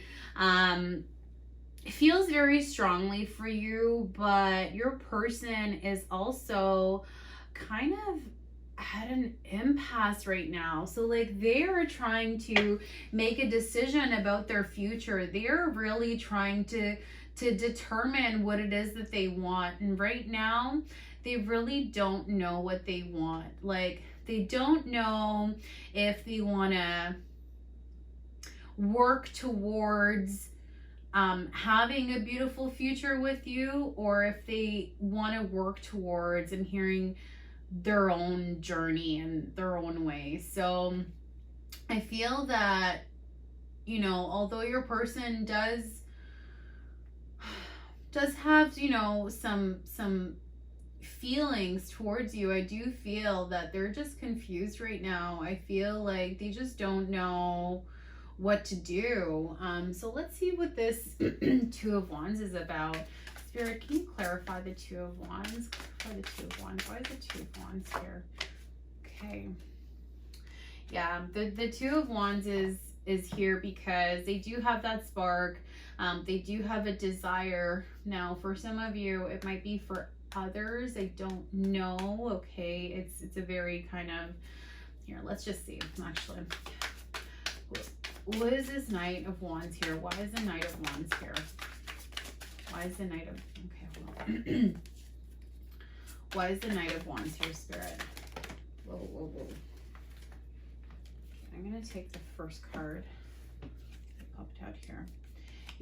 feels very strongly for you, but your person is also kind of at an impasse right now. So like, they are trying to make a decision about their future. They're really trying to determine what it is that they want, and right now they really don't know what they want. Like, they don't know if they want to work towards having a beautiful future with you, or if they want to work towards, I'm hearing, their own journey and their own way. So I feel that, you know, although your person does have, you know, some feelings towards you, I do feel that they're just confused right now. I feel like they just don't know what to do. So let's see what this 2 of Wands is about. Spirit, can you clarify the 2 of Wands? Clarify the 2 of Wands. Why is the 2 of Wands here? Okay. Yeah, the 2 of Wands is here because they do have that spark. They do have a desire. Now, for some of you, it might be for others. I don't know. Okay, it's a very kind of, here, let's just see. Actually, what is this Knight of Wands here? Why is the Knight of Wands here? Why is the Knight of, okay, hold on. Why is the Knight of Wands here, Spirit? Whoa, whoa, whoa. Okay, I'm going to take the first card that popped out here.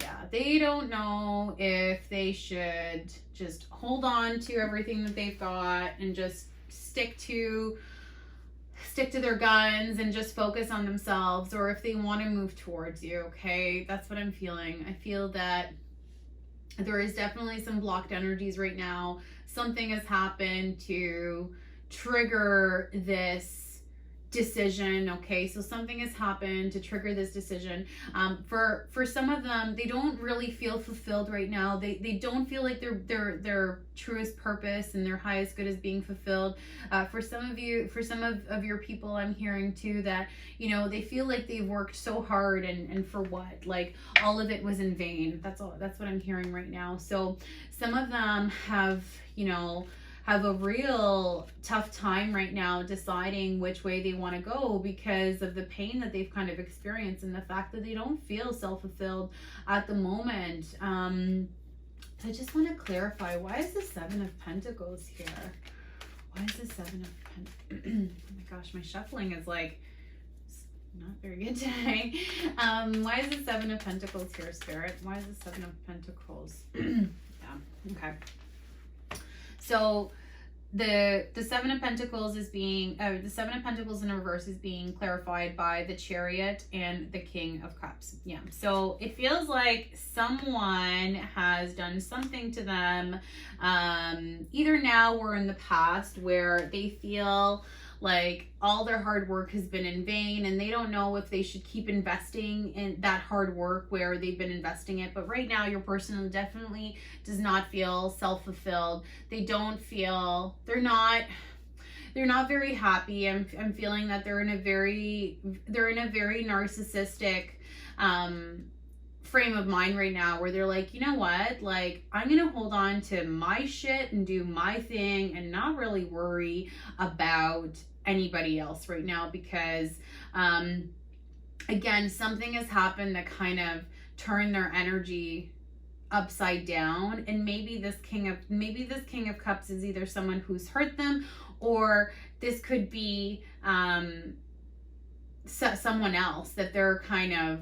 Yeah, they don't know if they should just hold on to everything that they've got and just stick to their guns and just focus on themselves, or if they want to move towards you, okay? That's what I'm feeling. I feel that there is definitely some blocked energies right now. Something has happened to trigger this decision, okay? So something has happened to trigger this decision. For some of them, they don't really feel fulfilled right now. They don't feel like their truest purpose and their highest good is being fulfilled. For some of you, for some of your people, I'm hearing too that, you know, they feel like they've worked so hard and for what? Like, all of it was in vain. That's what I'm hearing right now. So some of them have, you know, have a real tough time right now deciding which way they want to go because of the pain that they've kind of experienced and the fact that they don't feel self-fulfilled at the moment. So I just want to clarify, why is the 7 of Pentacles here? Why is the Seven of Pentacles? Oh my gosh, my shuffling is like not very good today. Why is the Seven of Pentacles here, Spirit? Why is the Seven of Pentacles? Yeah, okay. So the Seven of Pentacles is being, the Seven of Pentacles in reverse is being clarified by the Chariot and the King of Cups. Yeah, so it feels like someone has done something to them, either now or in the past, where they feel like all their hard work has been in vain and they don't know if they should keep investing in that hard work where they've been investing it. But right now your person definitely does not feel self-fulfilled. They don't feel, they're not very happy. I'm feeling that they're in a very narcissistic frame of mind right now, where they're like, you know what, like, I'm gonna hold on to my shit and do my thing and not really worry about anybody else right now, because again, something has happened that kind of turned their energy upside down. And maybe this King of Cups is either someone who's hurt them, or this could be someone else that they're kind of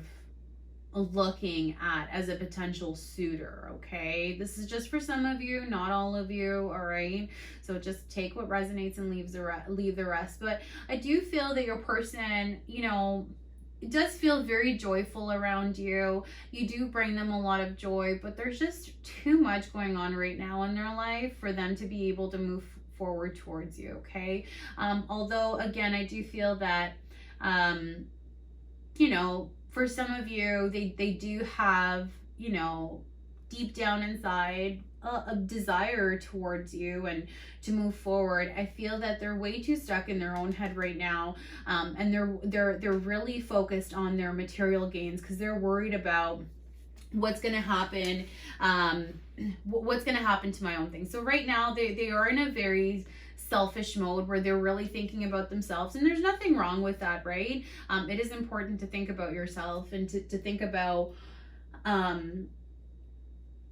looking at as a potential suitor. Okay, this is just for some of you, not all of you. All right, so just take what resonates and leave the rest. But I do feel that your person, you know, it does feel very joyful around you. You do bring them a lot of joy, but there's just too much going on right now in their life for them to be able to move forward towards you. Okay, although again, I do feel that you know, for some of you, they do have, you know, deep down inside a desire towards you and to move forward. I feel that they're way too stuck in their own head right now, and they're really focused on their material gains, because they're worried about what's going to happen, what's going to happen to my own thing. So right now they are in a very selfish mode where they're really thinking about themselves, and there's nothing wrong with that, right? It is important to think about yourself and to think about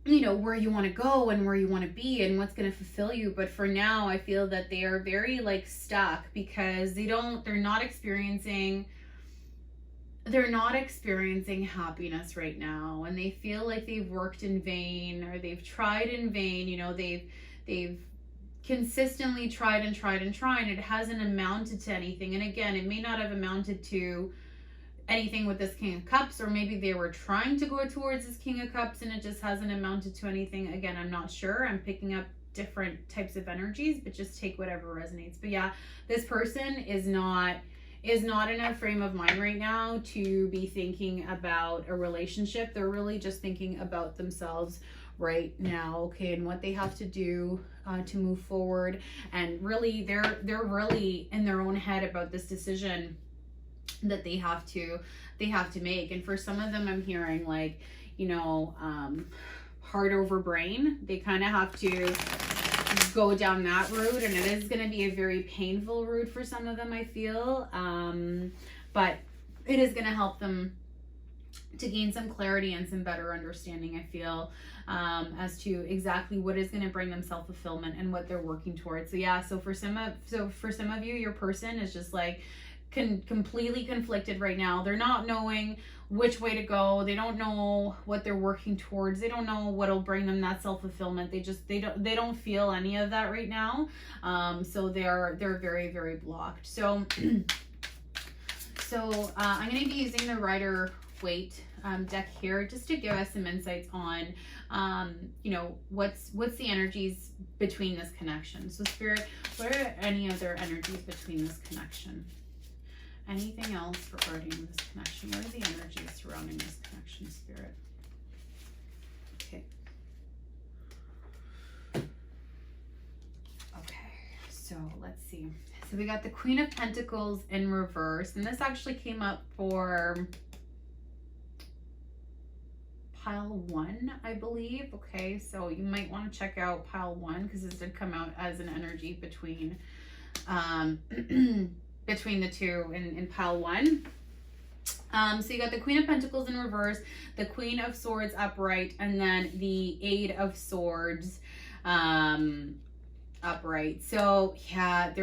you know, where you want to go and where you want to be and what's going to fulfill you. But for now, I feel that they are very like stuck, because they're not experiencing happiness right now, and they feel like they've worked in vain, or they've tried in vain. You know, they've consistently tried and it hasn't amounted to anything. And again, it may not have amounted to anything with this King of Cups, or maybe they were trying to go towards this King of Cups and it just hasn't amounted to anything. Again, I'm not sure. I'm picking up different types of energies, but just take whatever resonates. But yeah, this person is not in a frame of mind right now to be thinking about a relationship. They're really just thinking about themselves right now, okay, and what they have to do to move forward. And really, they're really in their own head about this decision that they have to make. And for some of them, I'm hearing like, you know, heart over brain. They kind of have to go down that route, and it is going to be a very painful route for some of them, I feel, but it is going to help them to gain some clarity and some better understanding, I feel, as to exactly what is going to bring them self-fulfillment and what they're working towards. So yeah, so for some of you, your person is just like completely conflicted right now. They're not knowing which way to go. They don't know what they're working towards. They don't know what'll bring them that self-fulfillment. They don't feel any of that right now. So they're very, very blocked. So I'm going to be using the Rider-Waite deck here just to give us some insights on you know, what's the energies between this connection. So Spirit, what are any other energies between this connection? Anything else regarding this connection? What are the energies surrounding this connection, Spirit? Okay. Okay, so let's see. So we got the Queen of Pentacles in reverse, and this actually came up for pile 1, I believe. Okay, so you might want to check out pile 1, because this did come out as an energy between between the two in pile 1. So you got the Queen of Pentacles in reverse, the Queen of Swords upright, and then the 8 of Swords upright. So yeah,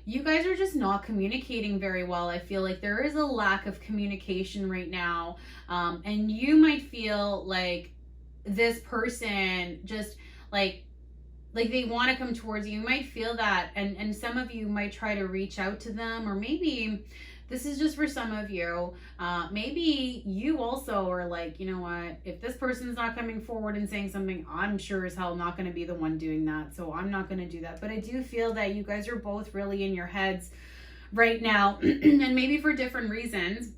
you guys are just not communicating very well. I feel like there is a lack of communication right now. And you might feel like this person just like they want to come towards you. You might feel that, and some of you might try to reach out to them, or maybe this is just for some of you. Maybe you also are like, you know what, if this person's not coming forward and saying something, I'm sure as hell not going to be the one doing that, so I'm not going to do that. But I do feel that you guys are both really in your heads right now, and maybe for different reasons,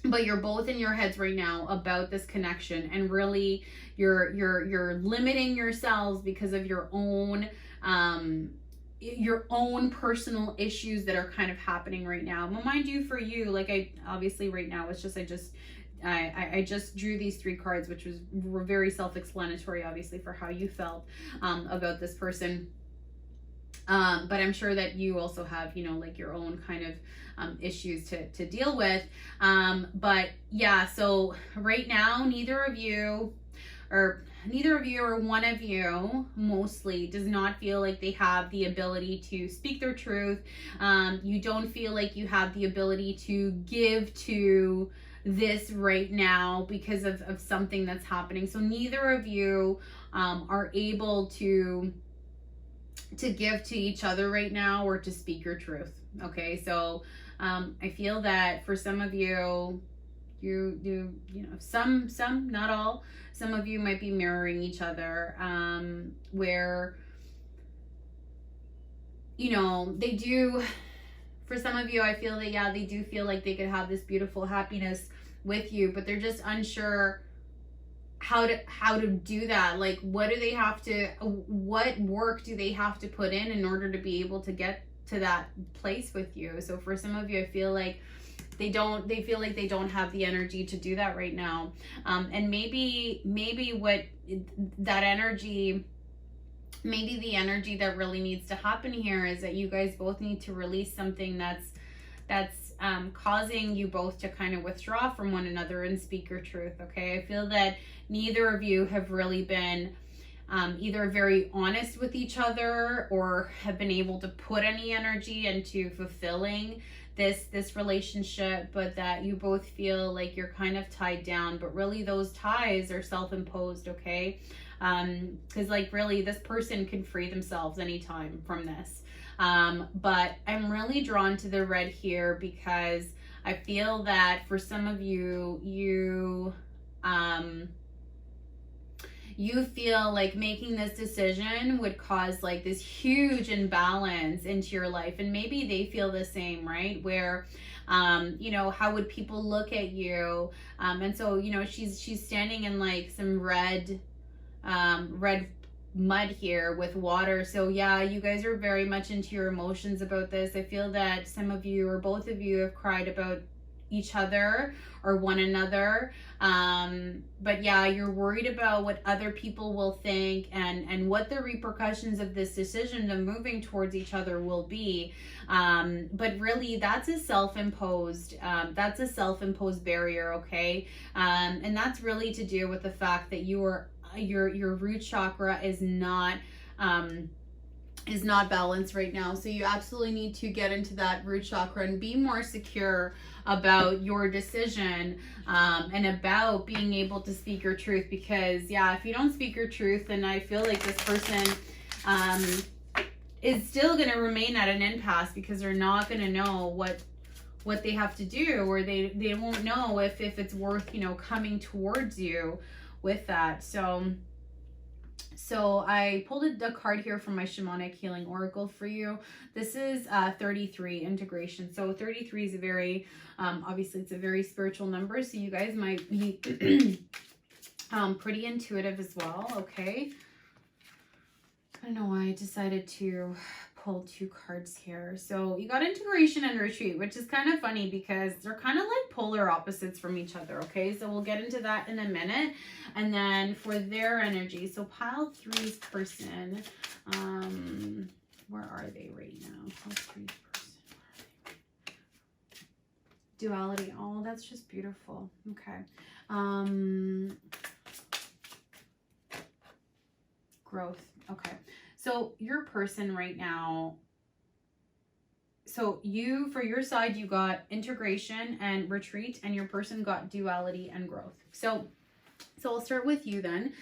but you're both in your heads right now about this connection, and really you're limiting yourselves because of your own personal issues that are kind of happening right now. But mind you, for you, like, I obviously right now it's just I just drew these 3 cards, which were very self-explanatory, obviously, for how you felt about this person. But I'm sure that you also have, you know, like your own kind of issues to deal with. But yeah, so right now, neither of you or one of you mostly does not feel like they have the ability to speak their truth. You don't feel like you have the ability to give to this right now because of something that's happening. So neither of you are able to give to each other right now, or to speak your truth. Okay, so I feel that for some of you, you know, some, not all, some of you might be mirroring each other, where, you know, they do, for some of you, I feel that, yeah, they do feel like they could have this beautiful happiness with you, but they're just unsure how to do that. Like, what work do they have to put in order to be able to get to that place with you? So for some of you, I feel like they feel like they don't have the energy to do that right now. And maybe what that energy, maybe the energy that really needs to happen here is that you guys both need to release something that's causing you both to kind of withdraw from one another and speak your truth. Okay, I feel that neither of you have really been either very honest with each other, or have been able to put any energy into fulfilling this relationship, but that you both feel like you're kind of tied down, but really those ties are self-imposed. Okay, because like really this person can free themselves anytime from this. But I'm really drawn to the red here because I feel that for some of you, you feel like making this decision would cause like this huge imbalance into your life. And maybe they feel the same, right? Where, you know, how would people look at you? And so, you know, she's standing in like some red mud here with water. So yeah, you guys are very much into your emotions about this. I feel that some of you or both of you have cried about each other or one another, but yeah, you're worried about what other people will think and what the repercussions of this decision of moving towards each other will be. But really that's a self-imposed barrier. Okay, and that's really to do with the fact that your root chakra is not balanced right now. So you absolutely need to get into that root chakra and be more secure about your decision, and about being able to speak your truth. Because yeah, if you don't speak your truth, then I feel like this person is still going to remain at an impasse, because they're not going to know what they have to do, or they won't know if it's worth, you know, coming towards you with that. So I pulled a card here from my shamanic healing oracle for you. This is 33, integration. So 33 is a very, obviously it's a very spiritual number. So you guys might be pretty intuitive as well. Okay. I don't know why I decided to pull 2 cards here. So you got integration and retreat, which is kind of funny because they're kind of like polar opposites from each other. Okay, so we'll get into that in a minute. And then for their energy, so pile 3's person, where are they right now? Pile 3's person, where are they? Duality. Oh, that's just beautiful. Okay. Growth. Okay. So your person right now, so you, for your side, you got integration and retreat, and your person got duality and growth. So I'll start with you then.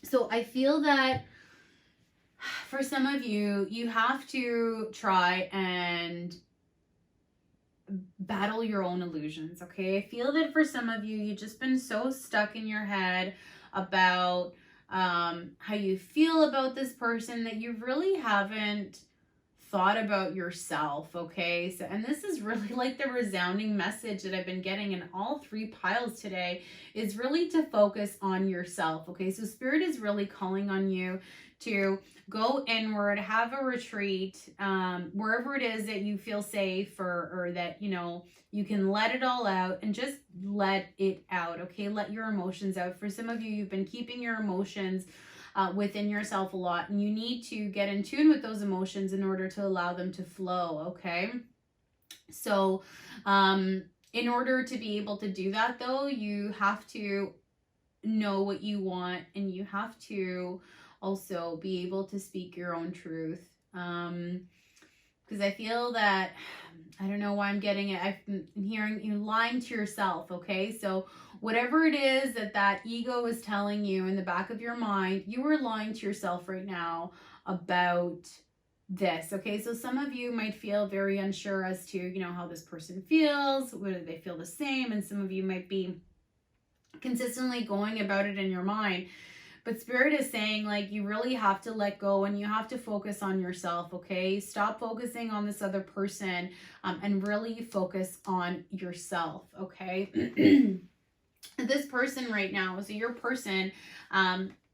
So I feel that for some of you, you have to try and battle your own illusions, okay? I feel that for some of you, you've just been so stuck in your head about how you feel about this person that you really haven't thought about yourself, okay? So, and this is really like the resounding message that I've been getting in all three piles today, is really to focus on yourself, okay? So Spirit is really calling on you to go inward, have a retreat, wherever it is that you feel safe, or that, you know, you can let it all out, and just let it out, okay? Let your emotions out. For some of you, you've been keeping your emotions within yourself a lot, and you need to get in tune with those emotions in order to allow them to flow, okay? So in order to be able to do that, though, you have to know what you want, and you have to also be able to speak your own truth, because I feel that, I don't know why I'm getting it, I've been hearing you lying to yourself, okay? So whatever it is that ego is telling you in the back of your mind, you are lying to yourself right now about this, okay? So some of you might feel very unsure as to, you know, how this person feels, whether they feel the same, and some of you might be consistently going about it in your mind. But Spirit is saying, like, you really have to let go, and you have to focus on yourself, okay? Stop focusing on this other person, and really focus on yourself, okay? This person right now, so your person,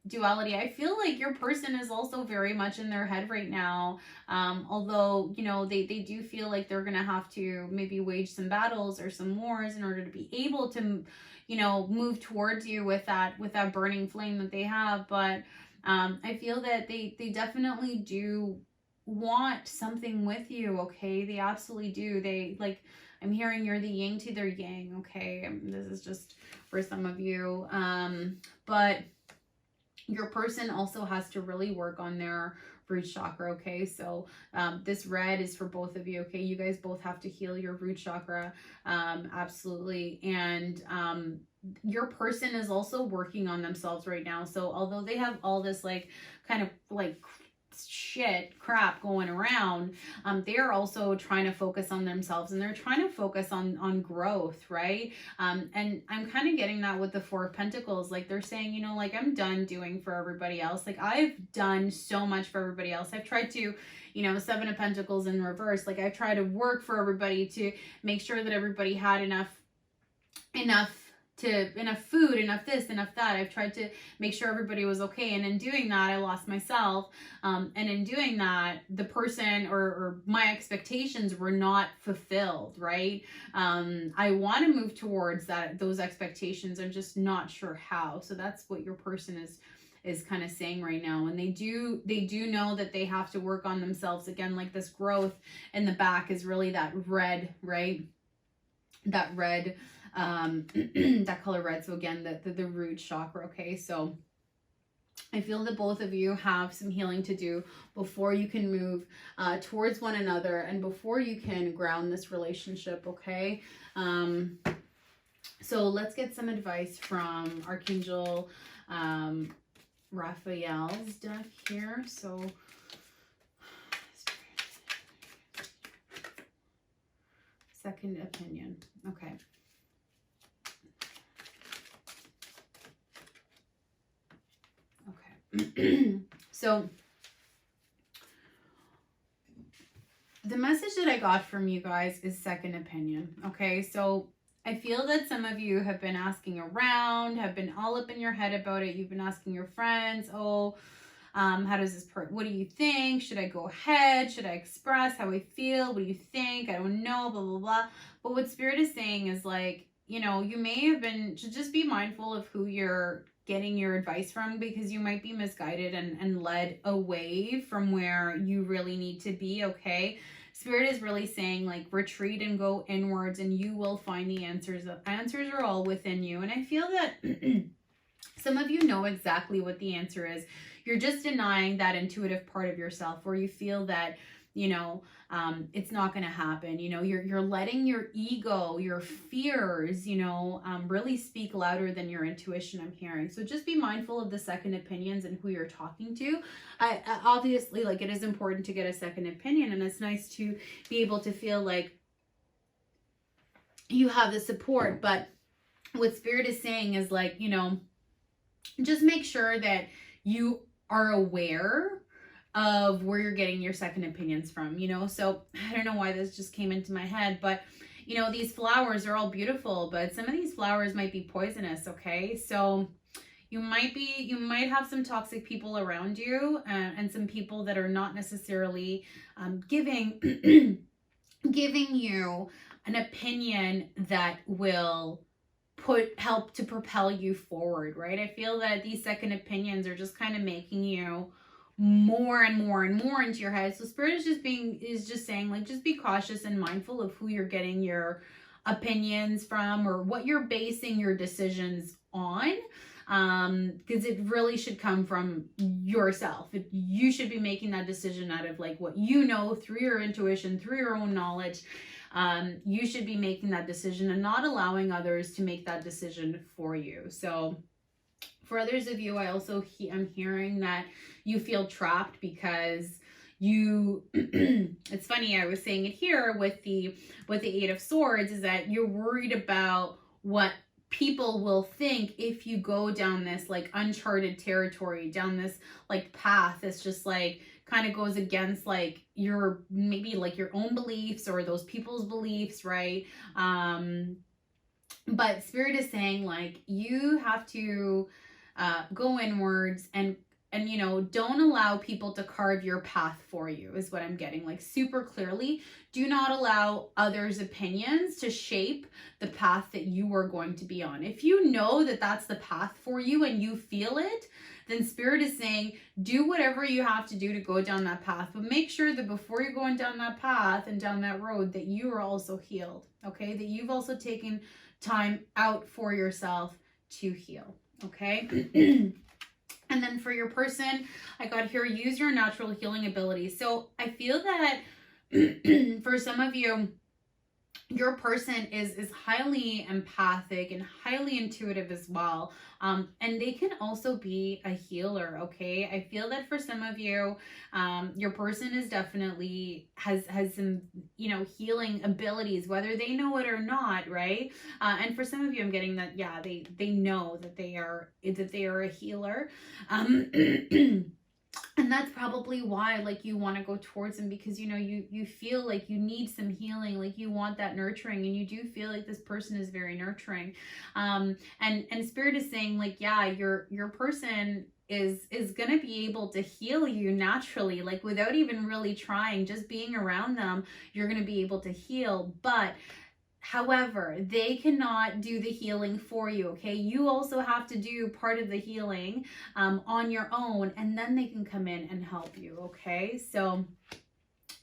duality, I feel like your person is also very much in their head right now, although, you know, they do feel like they're gonna have to maybe wage some battles or some wars in order to be able to, you know, move towards you with that burning flame that they have. But I feel that they definitely do want something with you, okay? They absolutely do. They, like, I'm hearing you're the yin to their yang, okay? This is just for some of you, but your person also has to really work on their root chakra, okay? So this red is for both of you, okay? You guys both have to heal your root chakra, absolutely. And your person is also working on themselves right now. So although they have all this, like, kind of like crap going around, they are also trying to focus on themselves, and they're trying to focus on growth, right? And I'm kind of getting that with the Four of Pentacles. Like, they're saying, you know, like, I'm done doing for everybody else. Like, I've done so much for everybody else. I've tried to, you know, Seven of Pentacles in reverse. Like, I try to work for everybody to make sure that everybody had enough food, enough this, enough that. I've tried to make sure everybody was okay, and in doing that, I lost myself. And in doing that, the person or my expectations were not fulfilled, right? I want to move towards those expectations. I'm just not sure how. So that's what your person is kind of saying right now. And they do know that they have to work on themselves. Again, like, this growth in the back is really that red, right? That red, that color red. So again, the root chakra, okay? So I feel that both of you have some healing to do before you can move towards one another, and before you can ground this relationship, okay? So let's get some advice from Archangel Raphael's deck here. So second opinion, okay. So the message that I got from you guys is second opinion, okay? So I feel that some of you have been asking around, have been all up in your head about it. You've been asking your friends, oh, how does this what do you think? Should I go ahead? Should I express how I feel? What do you think? I don't know, blah, blah, blah. But what Spirit is saying is, like, you know, you may have been, just be mindful of who you're getting your advice from, because you might be misguided and led away from where you really need to be, okay? Spirit is really saying, like, retreat and go inwards, and you will find the answers. The answers are all within you. And I feel that some of you know exactly what the answer is. you're just denying that intuitive part of yourself where you feel that, you know, it's not going to happen. You know, you're letting your ego, your fears, you know, really speak louder than your intuition, I'm hearing. So just be mindful of the second opinions and who you're talking to. Obviously, like, it is important to get a second opinion, and it's nice to be able to feel like you have the support. But what Spirit is saying is, like, you know, just make sure that you are aware of where you're getting your second opinions from, you know. So I don't know why this just came into my head, but you know, these flowers are all beautiful, but some of these flowers might be poisonous. Okay, so you might have some toxic people around you, and some people that are not necessarily giving you an opinion that will help to propel you forward, right? I feel that these second opinions are just kind of making you more and more and more into your head. So Spirit is just saying, like, just be cautious and mindful of who you're getting your opinions from, or what you're basing your decisions on, because it really should come from yourself. You should be making that decision out of, like, what you know, through your intuition, through your own knowledge. You should be making that decision and not allowing others to make that decision for you. So for others of you, I also am hearing that you feel trapped because you it's funny, I was saying it here with the Eight of Swords, is that you're worried about what people will think if you go down this, like, uncharted territory, down this, like, path that's just, like, kind of goes against, like, your, maybe, like, your own beliefs or those people's beliefs, right? But Spirit is saying, like, you have to go inwards and you know, don't allow people to carve your path for you, is what I'm getting, like, super clearly. Do not allow others' opinions to shape the path that you are going to be on. If you know that that's the path for you and you feel it, then Spirit is saying, do whatever you have to do to go down that path. But make sure that before you're going down that path and down that road, that you are also healed, okay? That you've also taken time out for yourself to heal, okay? And then for your person, I got here, use your natural healing abilities. So I feel that for some of you, your person is highly empathic and highly intuitive as well. And they can also be a healer, okay? I feel that for some of you, your person is definitely has some, you know, healing abilities, whether they know it or not, right? And for some of you, I'm getting that, yeah, they know that they are a healer. And that's probably why, like, you want to go towards them, because, you know, you feel like you need some healing, like you want that nurturing, and you do feel like this person is very nurturing. And Spirit is saying, like, yeah, your person is going to be able to heal you naturally, like, without even really trying. Just being around them, you're going to be able to heal. But however, they cannot do the healing for you, okay? You also have to do part of the healing on your own, and then they can come in and help you, okay? So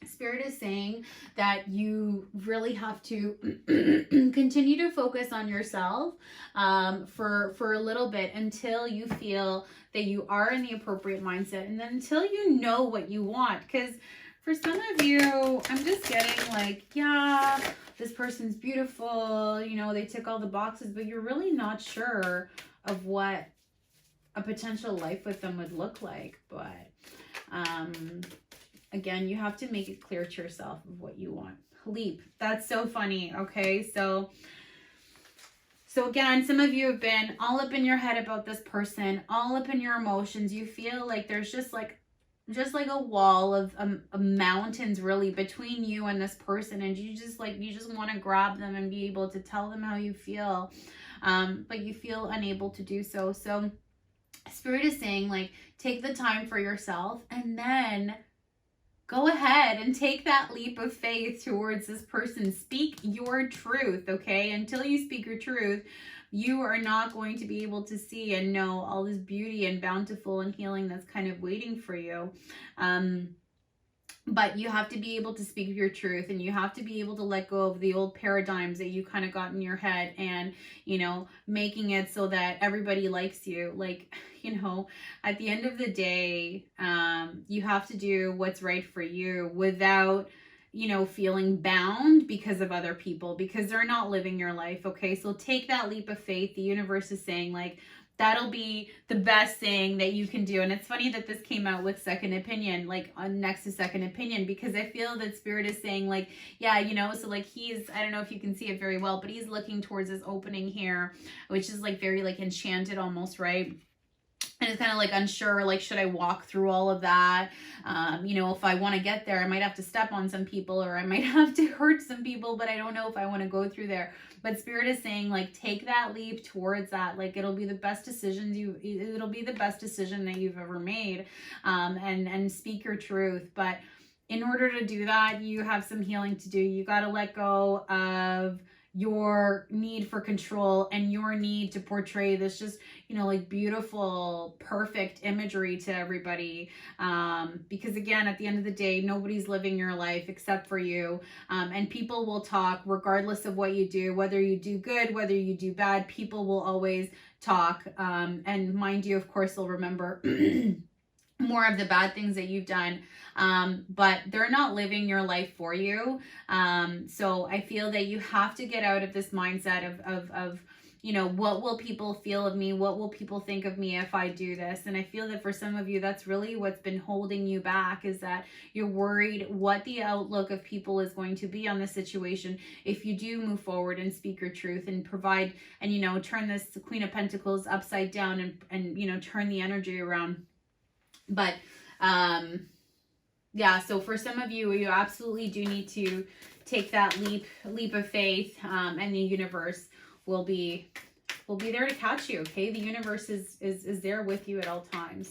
Spirit is saying that you really have to continue to focus on yourself for a little bit, until you feel that you are in the appropriate mindset, and then until you know what you want. Because for some of you, I'm just getting, like, yeah, this person's beautiful, you know, they tick all the boxes, but you're really not sure of what a potential life with them would look like. But again, you have to make it clear to yourself of what you want. Leap. That's so funny. Okay, so again, some of you have been all up in your head about this person, all up in your emotions. You feel like there's just like a wall of mountains really between you and this person, and you just want to grab them and be able to tell them how you feel, but you feel unable to do so. So Spirit is saying, like, take the time for yourself, and then go ahead and take that leap of faith towards this person. Speak your truth, okay? Until you speak your truth, you are not going to be able to see and know all this beauty and bountiful and healing that's kind of waiting for you. But you have to be able to speak your truth, and you have to be able to let go of the old paradigms that you kind of got in your head, and, you know, making it so that everybody likes you. Like, you know, at the end of the day, you have to do what's right for you without, you know, feeling bound because of other people, because they're not living your life. Okay. So take that leap of faith. The universe is saying, like, that'll be the best thing that you can do. And it's funny that this came out with second opinion, like on next to second opinion, because I feel that Spirit is saying, like, yeah, you know, so like he's, I don't know if you can see it very well, but he's looking towards this opening here, which is like very like enchanted almost, right? And it's kind of like unsure, like, should I walk through all of that? You know, if I want to get there, I might have to step on some people, or I might have to hurt some people, but I don't know if I want to go through there. But Spirit is saying, like, take that leap towards that. Like, it'll be the best decisions it'll be the best decision that you've ever made. And speak your truth. But in order to do that, you have some healing to do. You got to let go of your need for control and your need to portray this just, you know, like beautiful, perfect imagery to everybody. Because again, at the end of the day, nobody's living your life except for you. And people will talk regardless of what you do, whether you do good, whether you do bad, people will always talk. And mind you, of course, they'll remember more of the bad things that you've done, but they're not living your life for you. So I feel that you have to get out of this mindset of you know, what will people feel of me? What will people think of me if I do this? And I feel that for some of you, that's really what's been holding you back, is that you're worried what the outlook of people is going to be on the situation if you do move forward and speak your truth and provide, and, you know, turn this Queen of Pentacles upside down and, you know, turn the energy around. But, yeah, so for some of you, you absolutely do need to take that leap of faith, and the universe will be there to catch you. Okay. The universe is there with you at all times.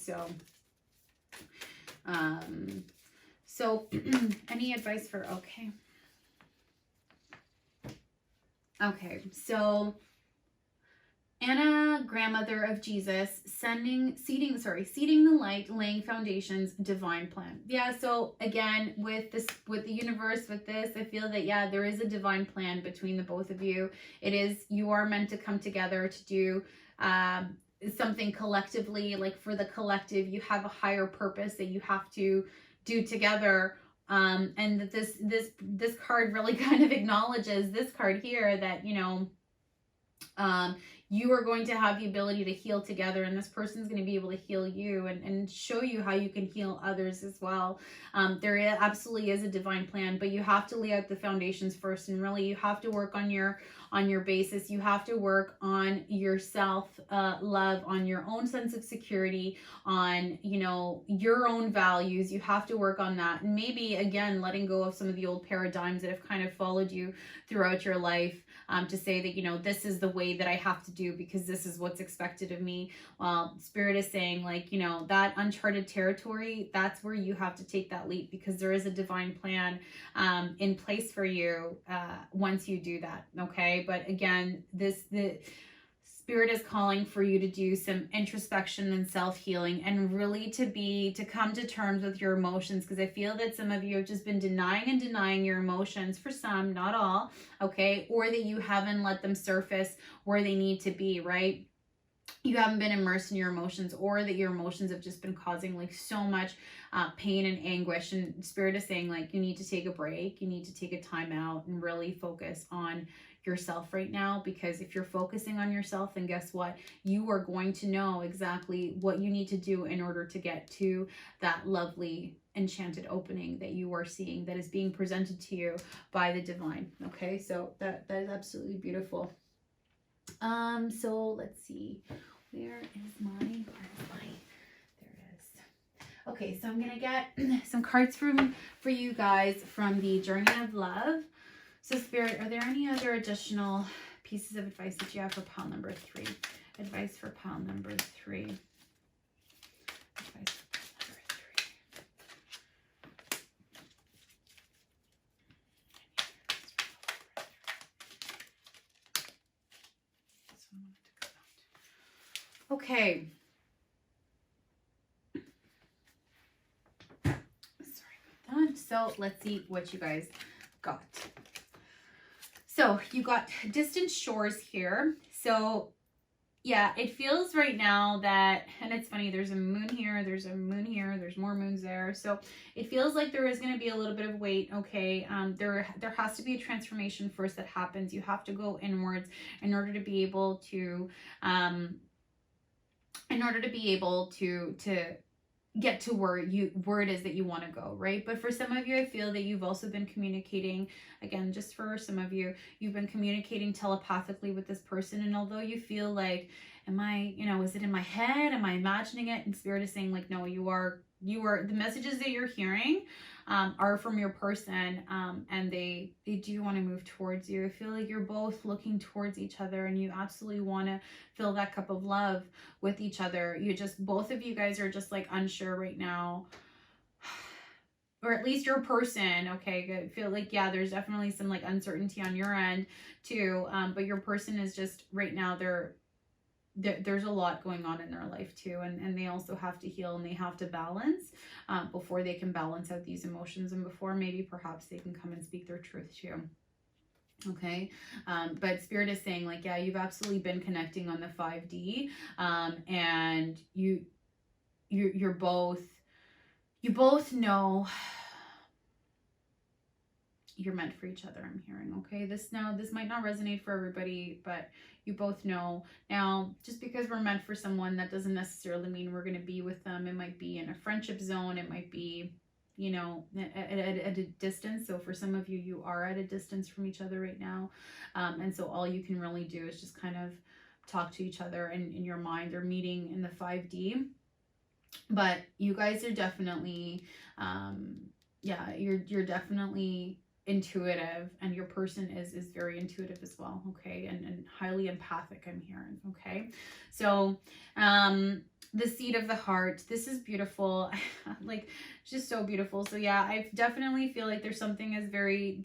So, any advice for, okay. So Anna, grandmother of Jesus, seeding the light, laying foundations, divine plan. Yeah, so again, with the universe, with this, I feel that, yeah, there is a divine plan between the both of you. You are meant to come together to do something collectively, like for the collective. You have a higher purpose that you have to do together. And that this card really kind of acknowledges, this card here, that, you know, you are going to have the ability to heal together, and this person's going to be able to heal you and show you how you can heal others as well. There absolutely is a divine plan, but you have to lay out the foundations first, and really you have to work on your basis. You have to work on your self love, on your own sense of security, on, you know, your own values. You have to work on that, and maybe again letting go of some of the old paradigms that have kind of followed you throughout your life, to say that, you know, this is the way that I have to do because this is what's expected of me. Well, Spirit is saying, like, you know, that uncharted territory, that's where you have to take that leap, because there is a divine plan in place for you once you do that. Okay. But again, the Spirit is calling for you to do some introspection and self-healing, and really to come to terms with your emotions, because I feel that some of you have just been denying your emotions, for some, not all, okay? Or that you haven't let them surface where they need to be, right? You haven't been immersed in your emotions, or that your emotions have just been causing like so much pain and anguish. And Spirit is saying, like, you need to take a break, you need to take a time out and really focus on yourself right now, because if you're focusing on yourself, then guess what? You are going to know exactly what you need to do in order to get to that lovely enchanted opening that you are seeing, that is being presented to you by the divine. Okay, so that is absolutely beautiful. So let's see, where is my, there it is. Okay, so I'm gonna get some cards for you guys from the Journey of Love. So Spirit, are there any other additional pieces of advice that you have for pile number 3? Advice for pile number 3. Advice for pile number 3. Okay. Sorry about that. So let's see what you guys got. So you got distant shores here. So yeah, it feels right now that, and it's funny, there's a moon here, there's a moon here, there's more moons there. So it feels like there is going to be a little bit of weight. Okay. There has to be a transformation first that happens. You have to go inwards in order to be able to, get to where it is that you want to go, right? But for some of you, I feel that you've also been communicating, again, just for some of you, you've been communicating telepathically with this person. And although you feel like, am I, is it in my head? Am I imagining it? And Spirit is saying like, no, you are, the messages that you're hearing are from your person, and they do want to move towards you. I feel like you're both looking towards each other, and you absolutely want to fill that cup of love with each other. Both of you guys are just like unsure right now, or at least your person. Okay, I feel like, yeah, there's definitely some like uncertainty on your end too, but your person is just right now, there's a lot going on in their life too, and they also have to heal, and they have to balance before they can balance out these emotions, and before maybe perhaps they can come and speak their truth to you. Okay, but Spirit is saying like, yeah, you've absolutely been connecting on the 5D, and you both know you're meant for each other, I'm hearing. Okay, this might not resonate for everybody, but you both know. Now, just because we're meant for someone, that doesn't necessarily mean we're going to be with them. It might be in a friendship zone. It might be, at a distance. So for some of you, you are at a distance from each other right now. And so all you can really do is just kind of talk to each other in your mind. They're meeting in the 5D. But you guys are definitely, you're definitely intuitive, and your person is very intuitive as well. Okay, and highly empathic, I'm hearing. Okay, so the seed of the heart, this is beautiful. Like, just so beautiful. So yeah, I definitely feel like there's something is very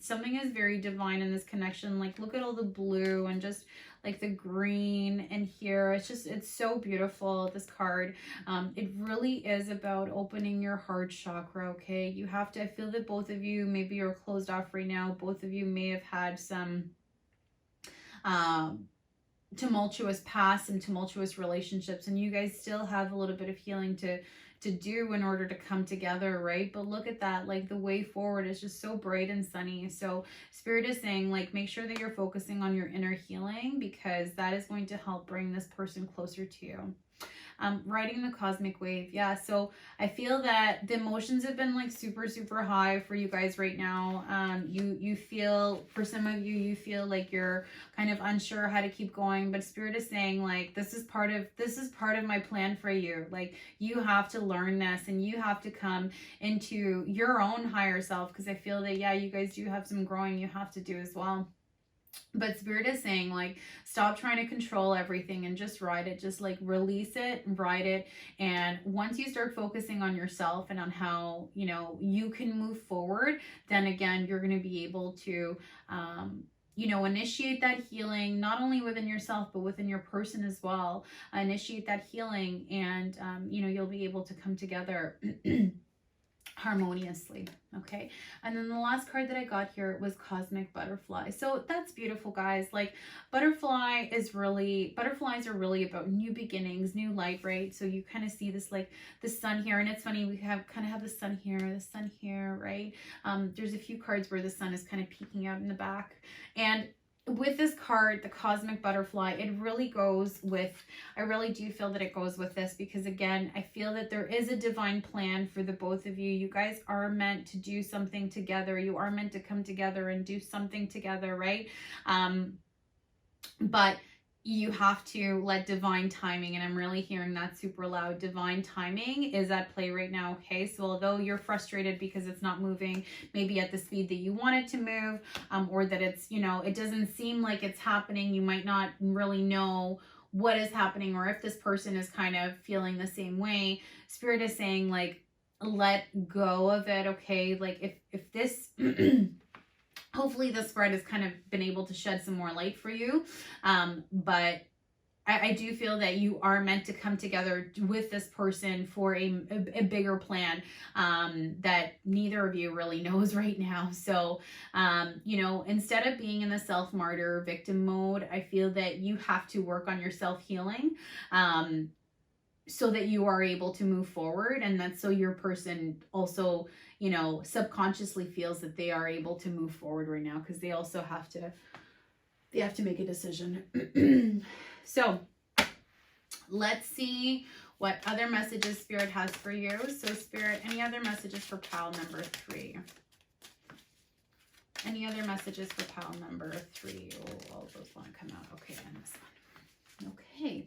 divine in this connection. Like, look at all the blue and just like the green in here. It's so beautiful, this card. It really is about opening your heart chakra. Okay, I feel that both of you, maybe you're closed off right now. Both of you may have had some tumultuous past, some tumultuous relationships, and you guys still have a little bit of healing to do in order to come together, right? But look at that, like the way forward is just so bright and sunny. So Spirit is saying like, make sure that you're focusing on your inner healing, because that is going to help bring this person closer to you. Riding the cosmic wave. Yeah, so I feel that the emotions have been like super, super high for you guys right now. You feel, for some of you, you feel like you're kind of unsure how to keep going, but Spirit is saying like, this is part of my plan for you. Like, you have to learn this, and you have to come into your own higher self, because I feel that, yeah, you guys do have some growing you have to do as well. But Spirit is saying like, stop trying to control everything and just ride it. Just like release it, ride it. And once you start focusing on yourself and on how, you can move forward, then again, you're going to be able to, initiate that healing, not only within yourself, but within your person as well. Initiate that healing, and, you'll be able to come together harmoniously. Okay, and then the last card that I got here was Cosmic Butterfly. So that's beautiful, guys. Like, butterflies are really about new beginnings, new light, right? So you kind of see this, like the sun here, and it's funny, we have the sun here, right? There's a few cards where the sun is kind of peeking out in the back, and with this card, the Cosmic Butterfly, it really goes with, I really do feel that it goes with this, because again, I feel that there is a divine plan for the both of you. You guys are meant to do something together. You are meant to come together and do something together, right? But you have to let divine timing, and I'm really hearing that super loud, divine timing is at play right now. Okay, so although you're frustrated because it's not moving maybe at the speed that you want it to move, or that it's, it doesn't seem like it's happening, you might not really know what is happening, or if this person is kind of feeling the same way. Spirit is saying like, let go of it. Okay, like if this hopefully this spread has kind of been able to shed some more light for you. But I do feel that you are meant to come together with this person for a bigger plan that neither of you really knows right now. So, you know, instead of being in the self-martyr victim mode, I feel that you have to work on your self-healing so that you are able to move forward. And that's so your person also, you know, subconsciously feels that they are able to move forward right now, because they also have to make a decision. So let's see what other messages Spirit has for you. So Spirit, any other messages for pile number 3? Any other messages for pile number 3? Oh, all those want to come out. Okay, and this one. Okay.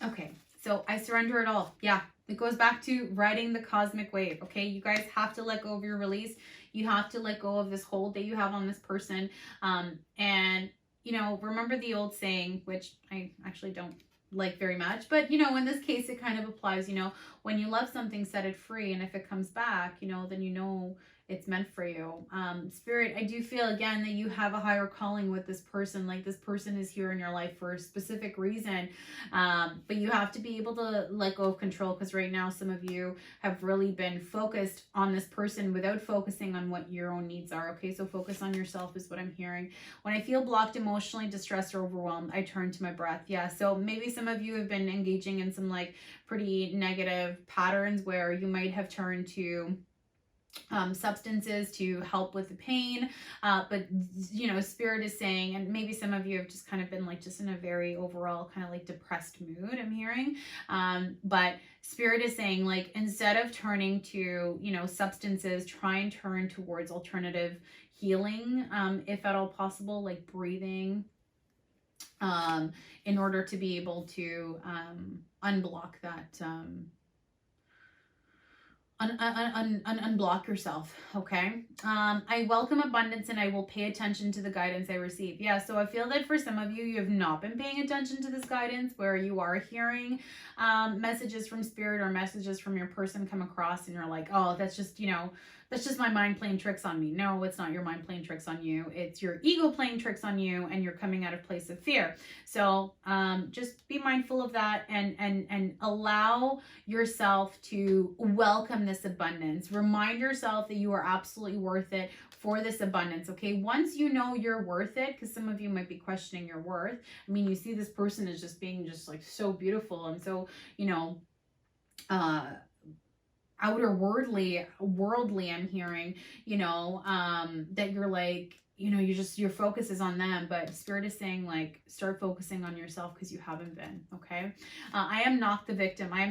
Okay, so I surrender it all. Yeah, it goes back to riding the cosmic wave. Okay, you guys have to let go of your release. You have to let go of this hold that you have on this person. And, you know, remember the old saying, which I actually don't like very much, but, you know, in this case, it kind of applies, you know, when you love something, set it free. And if it comes back, you know, then you know it's meant for you. Spirit, I do feel again that you have a higher calling with this person. Like this person is here in your life for a specific reason. But you have to be able to let go of control, because right now some of you have really been focused on this person without focusing on what your own needs are. Okay, so focus on yourself is what I'm hearing. When I feel blocked emotionally, distressed, or overwhelmed, I turn to my breath. Yeah, so maybe some of you have been engaging in some like pretty negative patterns where you might have turned to substances to help with the pain, but you know, Spirit is saying, and maybe some of you have just kind of been like just in a very overall kind of like depressed mood, I'm hearing, but Spirit is saying, like, instead of turning to, you know, substances, try and turn towards alternative healing, if at all possible, like breathing, in order to be able to unblock that, unblock yourself. Okay. I welcome abundance and I will pay attention to the guidance I receive. Yeah. So I feel that for some of you, you have not been paying attention to this guidance, where you are hearing messages from Spirit or messages from your person come across and you're like, oh, that's just, you know, that's just my mind playing tricks on me. No, it's not your mind playing tricks on you. It's your ego playing tricks on you, and you're coming out of place of fear. So just be mindful of that, and allow yourself to welcome this abundance. Remind yourself that you are absolutely worth it for this abundance. Okay, once you know you're worth it, because some of you might be questioning your worth. I mean, you see this person as just being just like so beautiful and so, you know, outer worldly, I'm hearing, you know, that you're like, you know, your focus is on them, but Spirit is saying, like, start focusing on yourself, because you haven't been. Okay. I am not the victim. I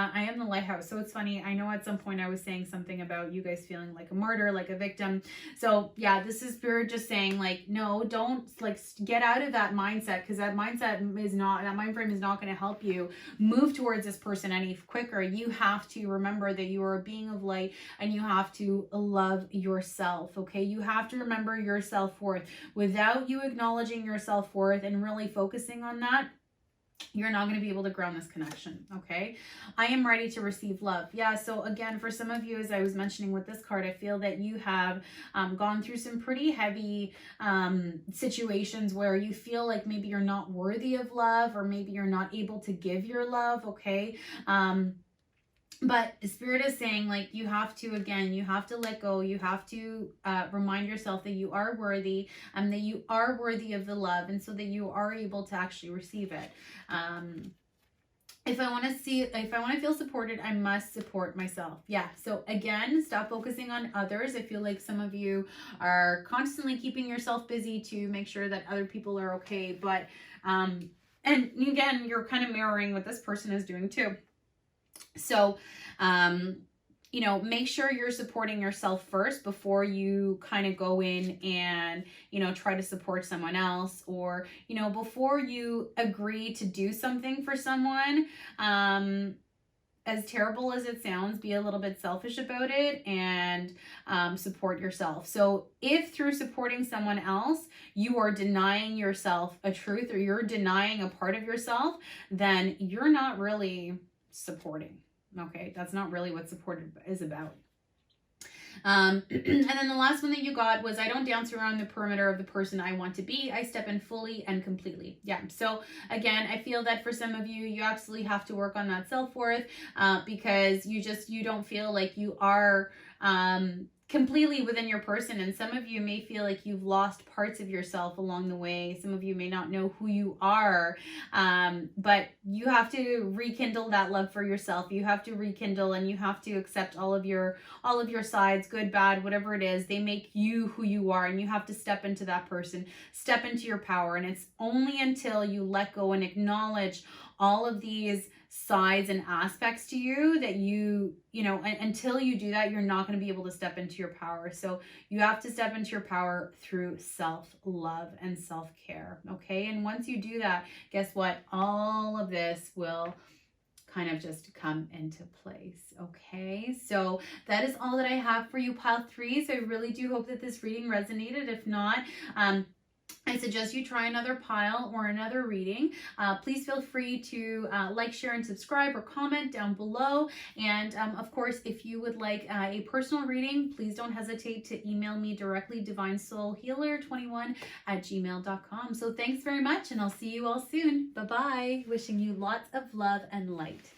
am the lighthouse. So it's funny. I know at some point I was saying something about you guys feeling like a martyr, like a victim. So yeah, this is Spirit just saying, like, no, don't, like, get out of that mindset, because that mind frame is not going to help you move towards this person any quicker. You have to remember that you are a being of light, and you have to love yourself. Okay. You have to remember your self-worth. Without you acknowledging your self-worth and really focusing on that, you're not going to be able to ground this connection. Okay. I am ready to receive love. Yeah. So again, for some of you, as I was mentioning with this card, I feel that you have gone through some pretty heavy situations where you feel like maybe you're not worthy of love, or maybe you're not able to give your love. Okay. But Spirit is saying, like, you have to let go. You have to remind yourself that you are worthy, and that you are worthy of the love, and so that you are able to actually receive it. If I want to feel supported, I must support myself. Yeah. So again, stop focusing on others. I feel like some of you are constantly keeping yourself busy to make sure that other people are okay. But, and again, you're kind of mirroring what this person is doing too. So, you know, make sure you're supporting yourself first before you kind of go in and, you know, try to support someone else, or, you know, before you agree to do something for someone, as terrible as it sounds, be a little bit selfish about it and support yourself. So if through supporting someone else, you are denying yourself a truth, or you're denying a part of yourself, then you're not really supporting. Okay, that's not really what support is about. And then the last one that you got was, I don't dance around the perimeter of the person I want to be. I step in fully and completely. Yeah. So again, I feel that for some of you, you absolutely have to work on that self-worth, because you don't feel like you are, completely within your person. And some of you may feel like you've lost parts of yourself along the way. Some of you may not know who you are, but you have to rekindle that love for yourself. You have to rekindle, and you have to accept all of your sides, good, bad, whatever it is. They make you who you are, and you have to step into that person, step into your power. And it's only until you let go and acknowledge all of these sides and aspects to you that until you do that, you're not going to be able to step into your power. So you have to step into your power through self-love and self-care. Okay. And once you do that, guess what? All of this will kind of just come into place. Okay, so that is all that I have for you, pile 3s. I really do hope that this reading resonated. If not, I suggest you try another pile or another reading. Please feel free to like, share, and subscribe, or comment down below. And of course, if you would like a personal reading, please don't hesitate to email me directly, divinesoulhealer21@gmail.com. So thanks very much, and I'll see you all soon. Bye-bye. Wishing you lots of love and light.